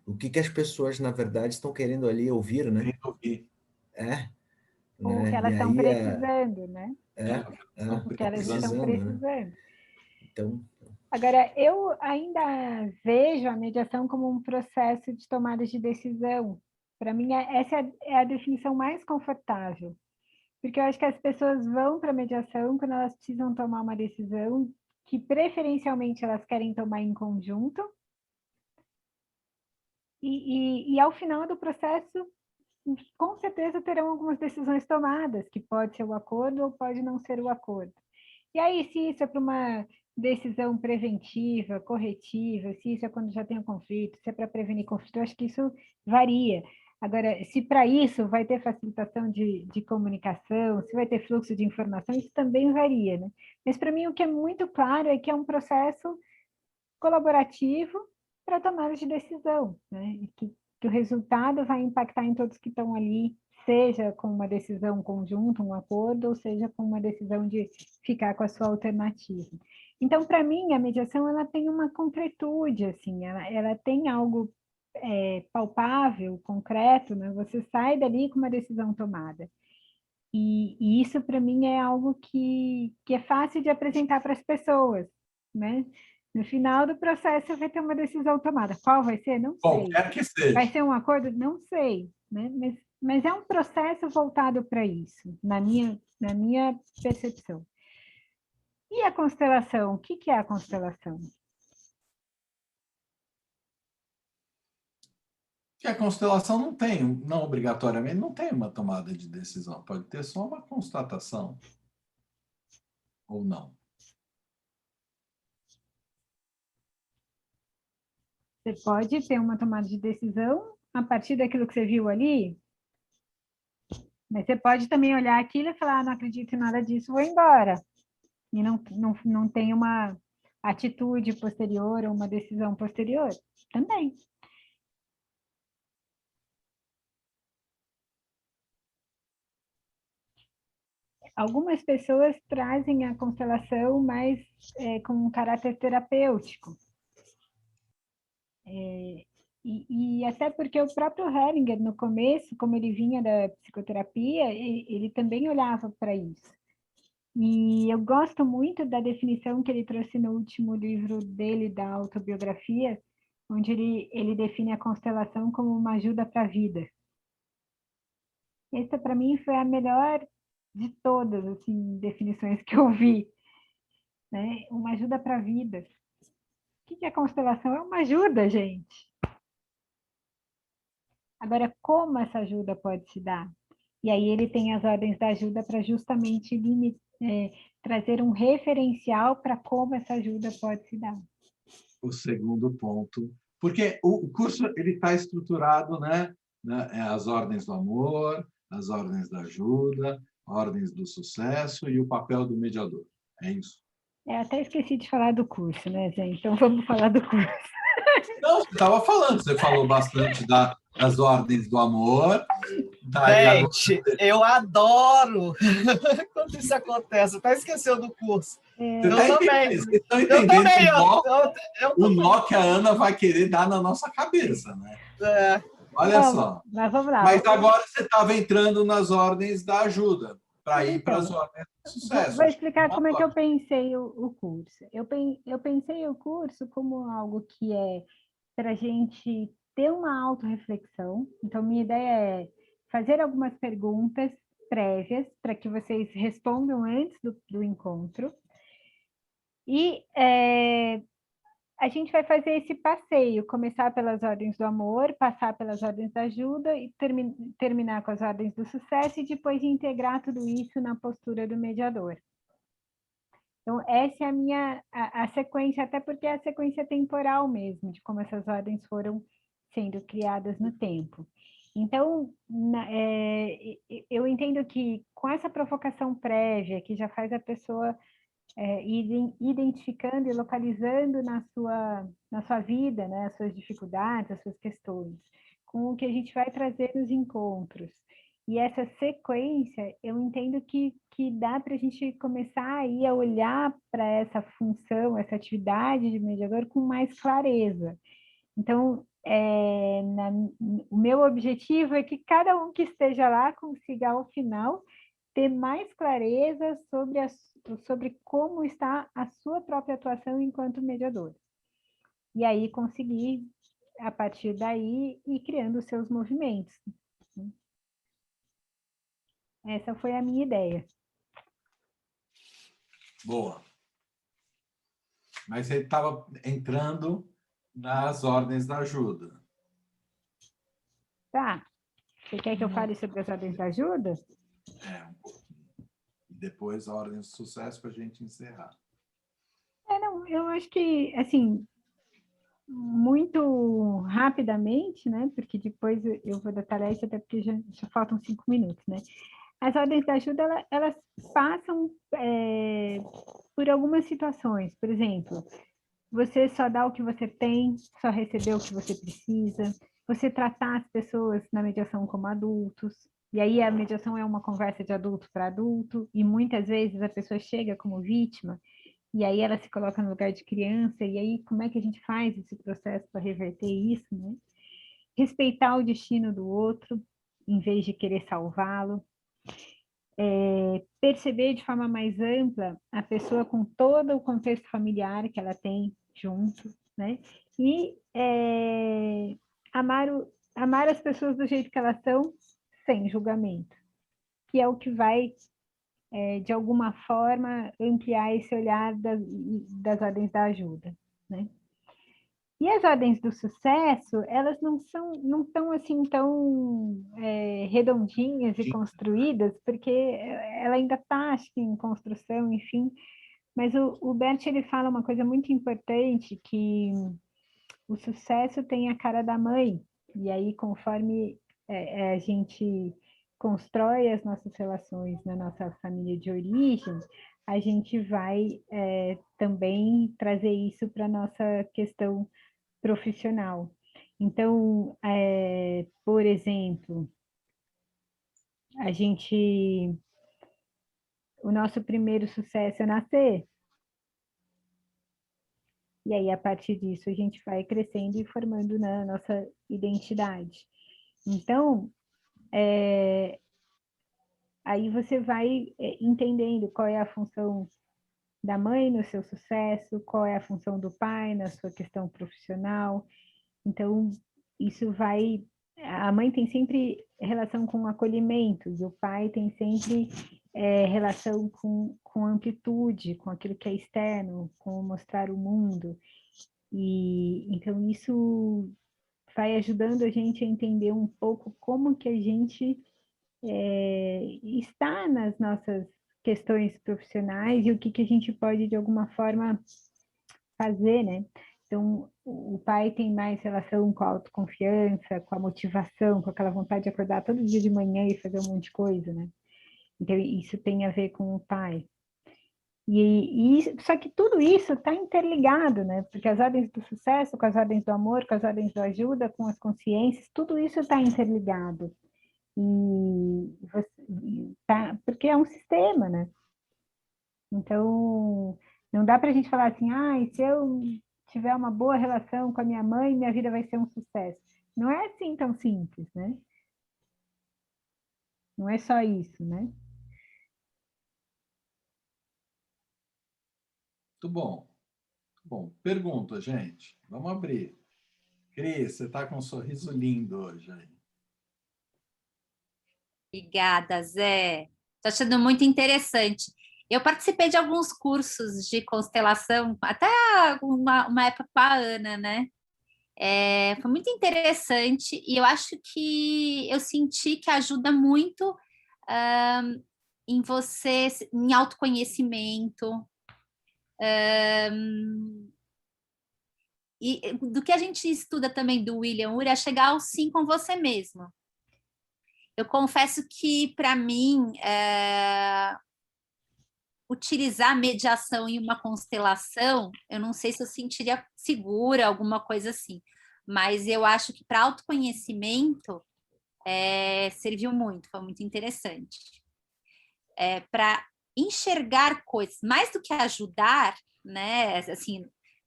o que as pessoas, na verdade, estão querendo ali ouvir, né?
O que
Né?
elas
E
estão
aí
precisando, né? O que elas estão
precisando, né?
precisando.
Então,
agora, eu ainda vejo a mediação como um processo de tomada de decisão. Para mim, essa é a definição mais confortável. Porque eu acho que as pessoas vão para a mediação quando elas precisam tomar uma decisão que, preferencialmente, elas querem tomar em conjunto. E ao final do processo, com certeza terão algumas decisões tomadas, que pode ser o acordo ou pode não ser o acordo. E aí, se isso é para uma decisão preventiva, corretiva, se isso é quando já tem um conflito, se é para prevenir conflito, eu acho que isso varia. Agora, se para isso vai ter facilitação de comunicação, se vai ter fluxo de informação, isso também varia, né? Mas para mim o que é muito claro é que é um processo colaborativo para tomada de decisão, né? Que o resultado vai impactar em todos que estão ali, seja com uma decisão conjunta, um acordo, ou seja com uma decisão de ficar com a sua alternativa. Então, para mim, a mediação ela tem uma concretude, assim, ela tem algo palpável, concreto, né? Você sai dali com uma decisão tomada. E isso, para mim, é algo que é fácil de apresentar para as pessoas, né? No final do processo, você vai ter uma decisão tomada. Qual vai ser? Não sei.
Qualquer que seja.
Vai ser um acordo? Não sei, né? Mas é um processo voltado para isso, na minha percepção. E a constelação? O que é a constelação?
Que a constelação não obrigatoriamente, não tem uma tomada de decisão. Pode ter só uma constatação. Ou não.
Você pode ter uma tomada de decisão a partir daquilo que você viu ali? Mas você pode também olhar aquilo e falar, não acredito em nada disso, vou embora. E não tem uma atitude posterior ou uma decisão posterior. Também. Algumas pessoas trazem a constelação mais com um caráter terapêutico. E até porque o próprio Hellinger, no começo, como ele vinha da psicoterapia, ele também olhava para isso. E eu gosto muito da definição que ele trouxe no último livro dele, da autobiografia, onde ele define a constelação como uma ajuda para a vida. Essa, para mim, foi a melhor de todas assim, definições que eu vi. Né? Uma ajuda para a vida. O que é constelação? É uma ajuda, gente. Agora, como essa ajuda pode se dar? E aí ele tem as ordens da ajuda para justamente trazer um referencial para como essa ajuda pode se dar.
O segundo ponto. Porque o curso ele está estruturado, né? As ordens do amor, as ordens da ajuda, ordens do sucesso e o papel do mediador. É isso.
Até esqueci de falar do curso, né, gente? Então vamos falar do curso.
Não, você estava falando, você falou bastante das ordens do amor.
Gente, eu adoro quando isso acontece. Até esqueceu do curso.
Você vocês estão entendendo o nó que a Ana vai querer dar na nossa cabeça, né? Olha só.
Mas vamos lá.
Mas agora você estava entrando nas ordens da ajuda, para ir para as ordens do sucesso.
Vou explicar como é que eu pensei o curso. Eu pensei o curso como algo que é para a gente ter uma autorreflexão. Então, minha ideia é fazer algumas perguntas prévias para que vocês respondam antes do encontro. E a gente vai fazer esse passeio, começar pelas ordens do amor, passar pelas ordens da ajuda e terminar com as ordens do sucesso e depois integrar tudo isso na postura do mediador. Então, essa é a sequência, até porque é a sequência temporal mesmo, de como essas ordens foram sendo criadas no tempo. Então, eu entendo que com essa provocação prévia, que já faz a pessoa ir identificando e localizando na sua vida, né, as suas dificuldades, as suas questões, com o que a gente vai trazer nos encontros. E essa sequência, eu entendo que dá para a gente começar aí a olhar para essa função, essa atividade de mediador com mais clareza. Então, o meu objetivo é que cada um que esteja lá consiga, ao final, ter mais clareza sobre como está a sua própria atuação enquanto mediador. E aí conseguir, a partir daí, ir criando os seus movimentos. Essa foi a minha ideia.
Boa. Mas você estava entrando nas ordens da ajuda.
Tá. Você quer que eu fale sobre as ordens da ajuda?
Um pouquinho. E depois a ordem do sucesso para a gente encerrar.
Não, eu acho que, assim, muito rapidamente, né? Porque depois eu vou detalhar isso, até porque já faltam 5 minutos, né? As ordens da ajuda, elas passam por algumas situações. Por exemplo, você só dá o que você tem, só receber o que você precisa, você tratar as pessoas na mediação como adultos, e aí a mediação é uma conversa de adulto para adulto, e muitas vezes a pessoa chega como vítima, e aí ela se coloca no lugar de criança, e aí como é que a gente faz esse processo para reverter isso, né? Respeitar o destino do outro, em vez de querer salvá-lo. Perceber de forma mais ampla a pessoa com todo o contexto familiar que ela tem junto, né? E amar as pessoas do jeito que elas são, sem julgamento, que é o que vai, de alguma forma, ampliar esse olhar das ordens da ajuda, né? E as ordens do sucesso, elas não estão assim tão redondinhas e construídas, porque ela ainda está, acho que, em construção, enfim. Mas o Bert, ele fala uma coisa muito importante, que o sucesso tem a cara da mãe. E aí, conforme a gente constrói as nossas relações na nossa família de origem, a gente vai também trazer isso para a nossa questão profissional. Então, por exemplo, o nosso primeiro sucesso é nascer. E aí, a partir disso, a gente vai crescendo e formando na nossa identidade. Então, aí você vai entendendo qual é a função da mãe no seu sucesso, qual é a função do pai na sua questão profissional. Então, isso vai... A mãe tem sempre relação com o acolhimento, e o pai tem sempre relação com amplitude, com aquilo que é externo, com mostrar o mundo. E então, isso vai ajudando a gente a entender um pouco como que a gente está nas nossas questões profissionais e o que a gente pode, de alguma forma, fazer, né? Então, o pai tem mais relação com a autoconfiança, com a motivação, com aquela vontade de acordar todo dia de manhã e fazer um monte de coisa, né? Então, isso tem a ver com o pai. Só que tudo isso está interligado, né? Porque as ordens do sucesso, com as ordens do amor, com as ordens da ajuda, com as consciências, tudo isso está interligado. Porque é um sistema, né? Então, não dá para a gente falar assim, se eu tiver uma boa relação com a minha mãe, minha vida vai ser um sucesso. Não é assim tão simples, né? Não é só isso, né?
Muito bom. Bom, pergunta, gente. Vamos abrir. Cris, você está com um sorriso lindo hoje aí.
Obrigada, Zé. Estou achando muito interessante. Eu participei de alguns cursos de constelação, até uma época com a Ana, né? Foi muito interessante e eu acho que eu senti que ajuda muito em você, em autoconhecimento. E do que a gente estuda também do William Ury, é chegar ao sim com você mesmo. Eu confesso que, para mim, utilizar a mediação em uma constelação, eu não sei se eu sentiria segura, alguma coisa assim, mas eu acho que para autoconhecimento serviu muito, foi muito interessante. Para enxergar coisas, mais do que ajudar, né? Assim,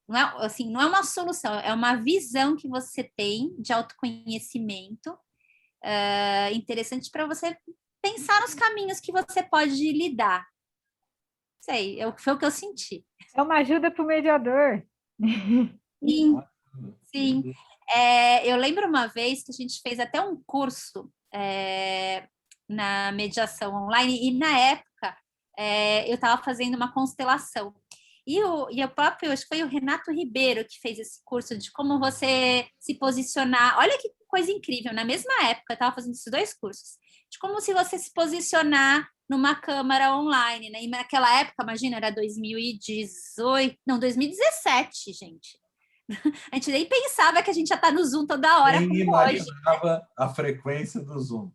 não é uma solução, é uma visão que você tem de autoconhecimento interessante para você pensar nos caminhos que você pode lidar. Sei, foi o que eu senti.
É uma ajuda para o mediador.
Sim, sim. Eu lembro uma vez que a gente fez até um curso na mediação online, e na época eu estava fazendo uma constelação. E o próprio, acho que foi o Renato Ribeiro que fez esse curso de como você se posicionar. Olha que coisa incrível, na mesma época eu estava fazendo esses dois cursos, de como se você se posicionar numa câmara online, né? E naquela época, imagina, era 2018, não, 2017, gente. A gente nem pensava que a gente já está no Zoom toda hora.
Nem imaginava a frequência do Zoom.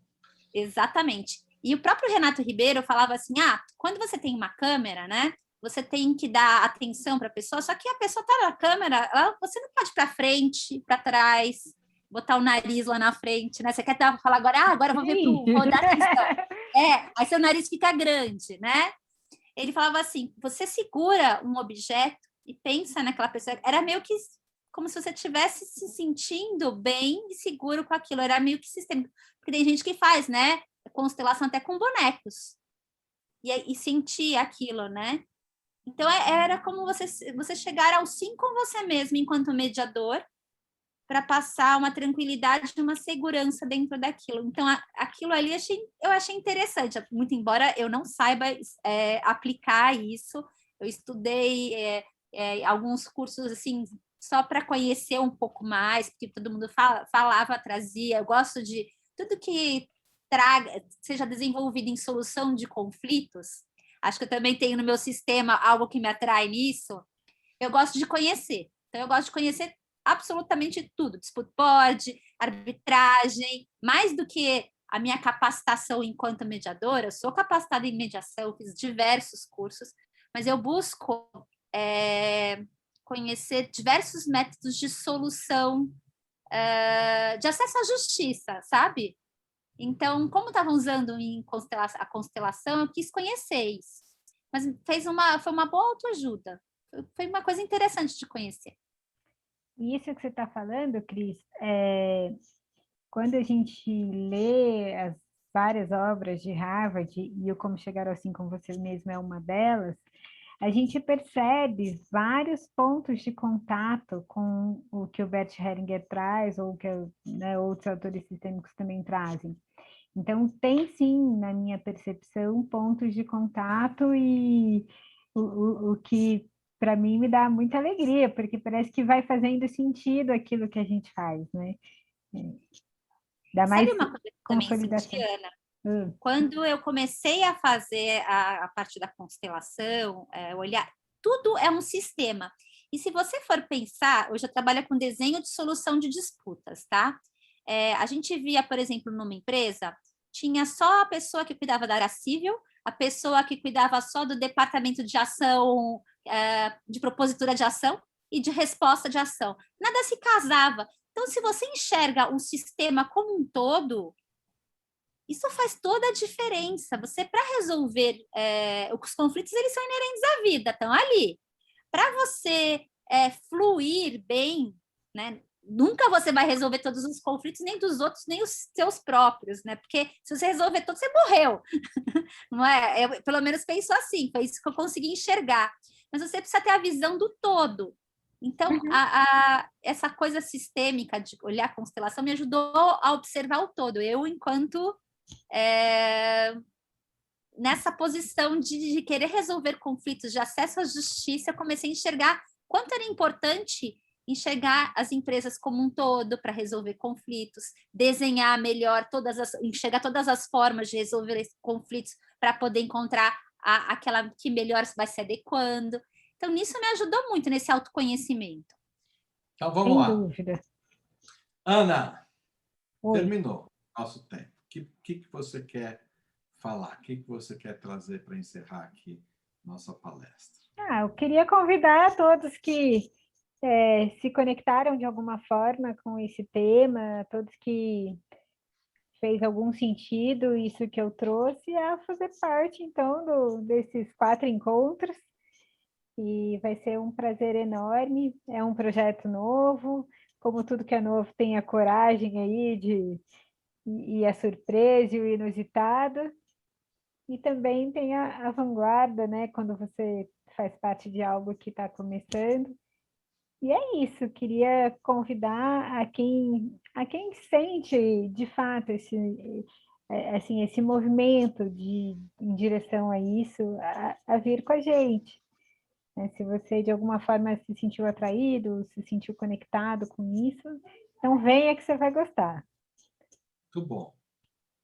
Exatamente. E o próprio Renato Ribeiro falava assim, quando você tem uma câmera, né? Você tem que dar atenção para a pessoa, só que a pessoa está na câmera, você não pode ir para frente, para trás, botar o nariz lá na frente, né? Você quer falar agora eu vou dar atenção. Aí seu nariz fica grande, né? Ele falava assim, você segura um objeto e pensa naquela pessoa. Era meio que como se você estivesse se sentindo bem e seguro com aquilo. Era meio que sistêmico. Porque tem gente que faz, né? Constelação até com bonecos. E sentir aquilo, né? Então, era como você chegar ao sim com você mesmo, enquanto mediador, para passar uma tranquilidade e uma segurança dentro daquilo. Então, aquilo ali eu achei interessante, muito embora eu não saiba aplicar isso. Eu estudei alguns cursos, assim, só para conhecer um pouco mais, porque todo mundo trazia. Eu gosto de tudo que seja desenvolvido em solução de conflitos. Acho que eu também tenho no meu sistema algo que me atrai nisso. Eu gosto de conhecer. Então, eu gosto de conhecer absolutamente tudo. Dispute board, arbitragem, mais do que a minha capacitação enquanto mediadora, eu sou capacitada em mediação, fiz diversos cursos, mas eu busco conhecer diversos métodos de solução de acesso à justiça, sabe? Então, como estavam usando a constelação, eu quis conhecer isso. Mas foi uma boa autoajuda. Foi uma coisa interessante de conhecer.
E isso que você está falando, Cris, quando a gente lê as várias obras de Harvard, e o Como Chegar ao Sim com Você Mesmo é uma delas, a gente percebe vários pontos de contato com o que o Bert Hellinger traz, ou que outros autores sistêmicos também trazem. Então, tem sim, na minha percepção, pontos de contato, e o que, para mim, me dá muita alegria, porque parece que vai fazendo sentido aquilo que a gente faz, né? Dá mais
Sabe uma coisa que eu também senti, Ana? Quando eu comecei a fazer a parte da constelação, olhar, tudo é um sistema. E se você for pensar, eu já trabalho com desenho de solução de disputas, tá? A gente via, por exemplo, numa empresa, tinha só a pessoa que cuidava da área civil, a pessoa que cuidava só do departamento de ação, de propositura de ação e de resposta de ação. Nada se casava. Então, se você enxerga um sistema como um todo, isso faz toda a diferença. Você, para resolver os conflitos, eles são inerentes à vida, estão ali. Para você fluir bem, né? Nunca você vai resolver todos os conflitos, nem dos outros, nem os seus próprios, né? Porque se você resolver todos, você morreu. Não é? Eu, pelo menos, penso assim, foi isso que eu consegui enxergar. Mas você precisa ter a visão do todo. Então, essa coisa sistêmica de olhar a constelação me ajudou a observar o todo. Eu, enquanto nessa posição de querer resolver conflitos, de acesso à justiça, eu comecei a enxergar quanto era importante enxergar as empresas como um todo para resolver conflitos, desenhar melhor enxergar todas as formas de resolver esses conflitos para poder encontrar aquela que melhor vai se adequando. Então, nisso me ajudou muito, nesse autoconhecimento.
Então, vamos lá.
Sem dúvida.
Ana,
Oi.
terminou nosso tempo. O que você quer falar? O que você quer trazer para encerrar aqui nossa palestra?
Eu queria convidar todos que se conectaram de alguma forma com esse tema, todos que fez algum sentido isso que eu trouxe, a fazer parte, então, desses 4 encontros. E vai ser um prazer enorme. É um projeto novo, como tudo que é novo tem a coragem aí e a surpresa e o inusitado. E também tem a vanguarda, né? Quando você faz parte de algo que está começando. E é isso, queria convidar a quem sente, de fato, esse movimento em direção a isso, a vir com a gente. Se você, de alguma forma, se sentiu atraído, se sentiu conectado com isso, então venha que você vai gostar.
Muito bom.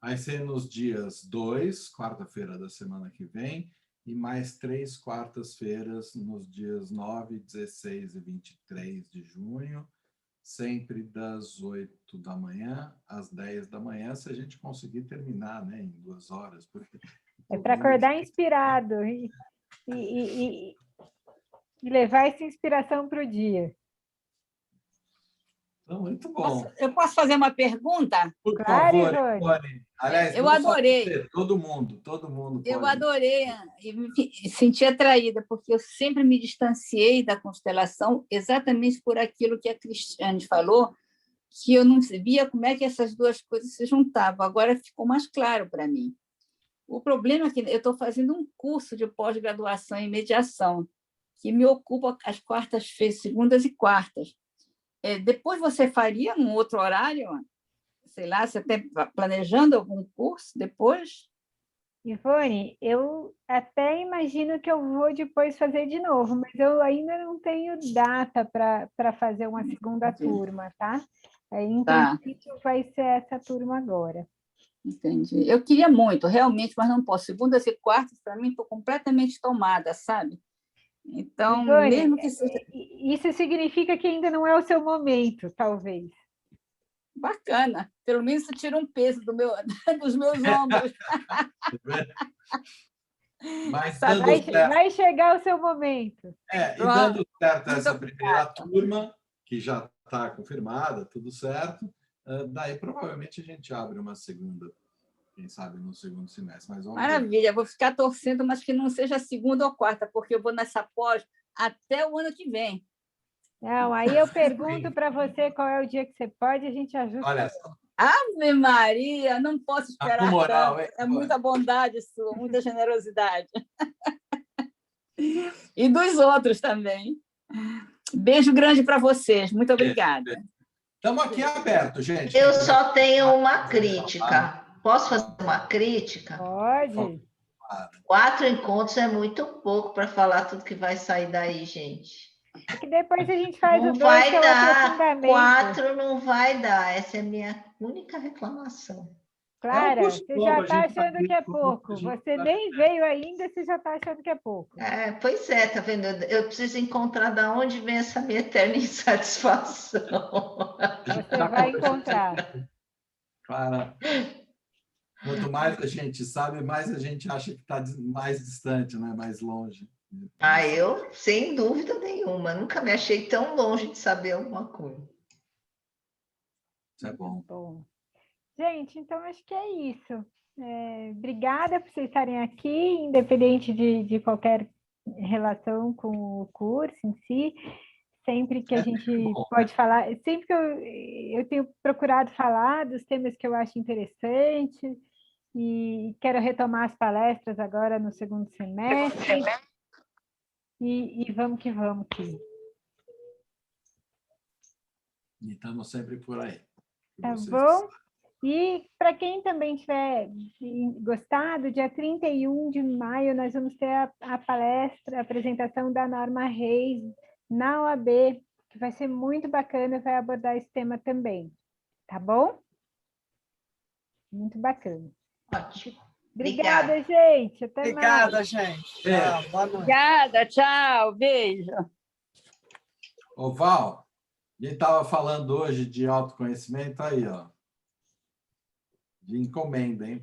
Vai ser nos dias 2, quarta-feira da semana que vem, e mais 3 quartas-feiras nos dias 9, 16 e 23 de junho, sempre das 8 da manhã às 10 da manhã, se a gente conseguir terminar, né, em 2 horas. Porque
é para acordar inspirado e levar essa inspiração para o dia.
Então, muito bom.
Eu posso fazer uma pergunta?
Por
Claro,
favor,
Ivone.
Ivone. Aliás,
eu adorei.
Você, todo mundo
Eu
pode.
adorei e me senti atraída, porque eu sempre me distanciei da constelação exatamente por aquilo que a Cristiane falou, que eu não via como é que essas duas coisas se juntavam. Agora ficou mais claro para mim. O problema é que eu estou fazendo um curso de pós-graduação em mediação, que me ocupa as quartas-feiras, segundas e quartas. Depois você faria um outro horário? Sei lá, você está planejando algum curso depois?
Ivone, eu até imagino que eu vou depois fazer de novo, mas eu ainda não tenho data para fazer uma segunda turma, tá? Em princípio, vai ser essa turma agora.
Entendi. Eu queria muito, realmente, mas não posso. Segundas e quartas, para mim, estou completamente tomada, sabe? Então,
Ivone,
mesmo que seja...
Isso significa que ainda não é o seu momento, talvez.
Bacana. Pelo menos isso tira um peso dos meus ombros.
Mas
vai chegar o seu momento.
E dando certo essa primeira turma, que já está confirmada, tudo certo, daí provavelmente a gente abre uma segunda, quem sabe no segundo semestre. Mas
maravilha, vou ficar torcendo, mas que não seja segunda ou quarta, porque eu vou nessa pós até o ano que vem.
Não, aí eu pergunto para você qual é o dia que você pode, a gente ajusta.
Olha só.
Ave Maria, não posso esperar
moral,
tanto. É muita bondade sua, muita generosidade. E dos outros também. Beijo grande para vocês. Muito obrigada.
Estamos aqui abertos, gente.
Eu só tenho uma crítica. Posso fazer uma crítica?
Pode.
4 encontros é muito pouco para falar tudo que vai sair daí, gente.
É que depois a gente faz
Não
o 2,
vai
que é o
dar.
aprofundamento.
4 não vai dar. Essa é a minha única reclamação.
Clara, você já está achando que é pouco. Você nem veio ainda, você já está achando que é pouco.
Pois é, tá vendo? Eu preciso encontrar de onde vem essa minha eterna insatisfação.
Você vai encontrar.
Clara, quanto mais a gente sabe, mais a gente acha que está mais distante, né? Mais longe.
Eu, sem dúvida nenhuma, nunca me achei tão longe de saber alguma coisa.
Isso é bom.
Bom. Gente, então acho que é isso. Obrigada por vocês estarem aqui, independente de qualquer relação com o curso em si. Sempre que a gente pode falar, sempre que eu tenho procurado falar dos temas que eu acho interessantes e quero retomar as palestras agora no segundo semestre. E vamos que vamos, Kim.
E estamos sempre por aí.
Tá bom? E para quem também tiver gostado, dia 31 de maio nós vamos ter a palestra, a apresentação da Norma Reis na OAB, que vai ser muito bacana, vai abordar esse tema também. Tá bom? Muito bacana.
Ótimo.
Obrigada, gente. Até mais.
Obrigada, gente. Tchau, boa noite.
Obrigada, tchau, beijo.
Ô, Val, a gente estava falando hoje de autoconhecimento aí, ó. De encomenda, hein?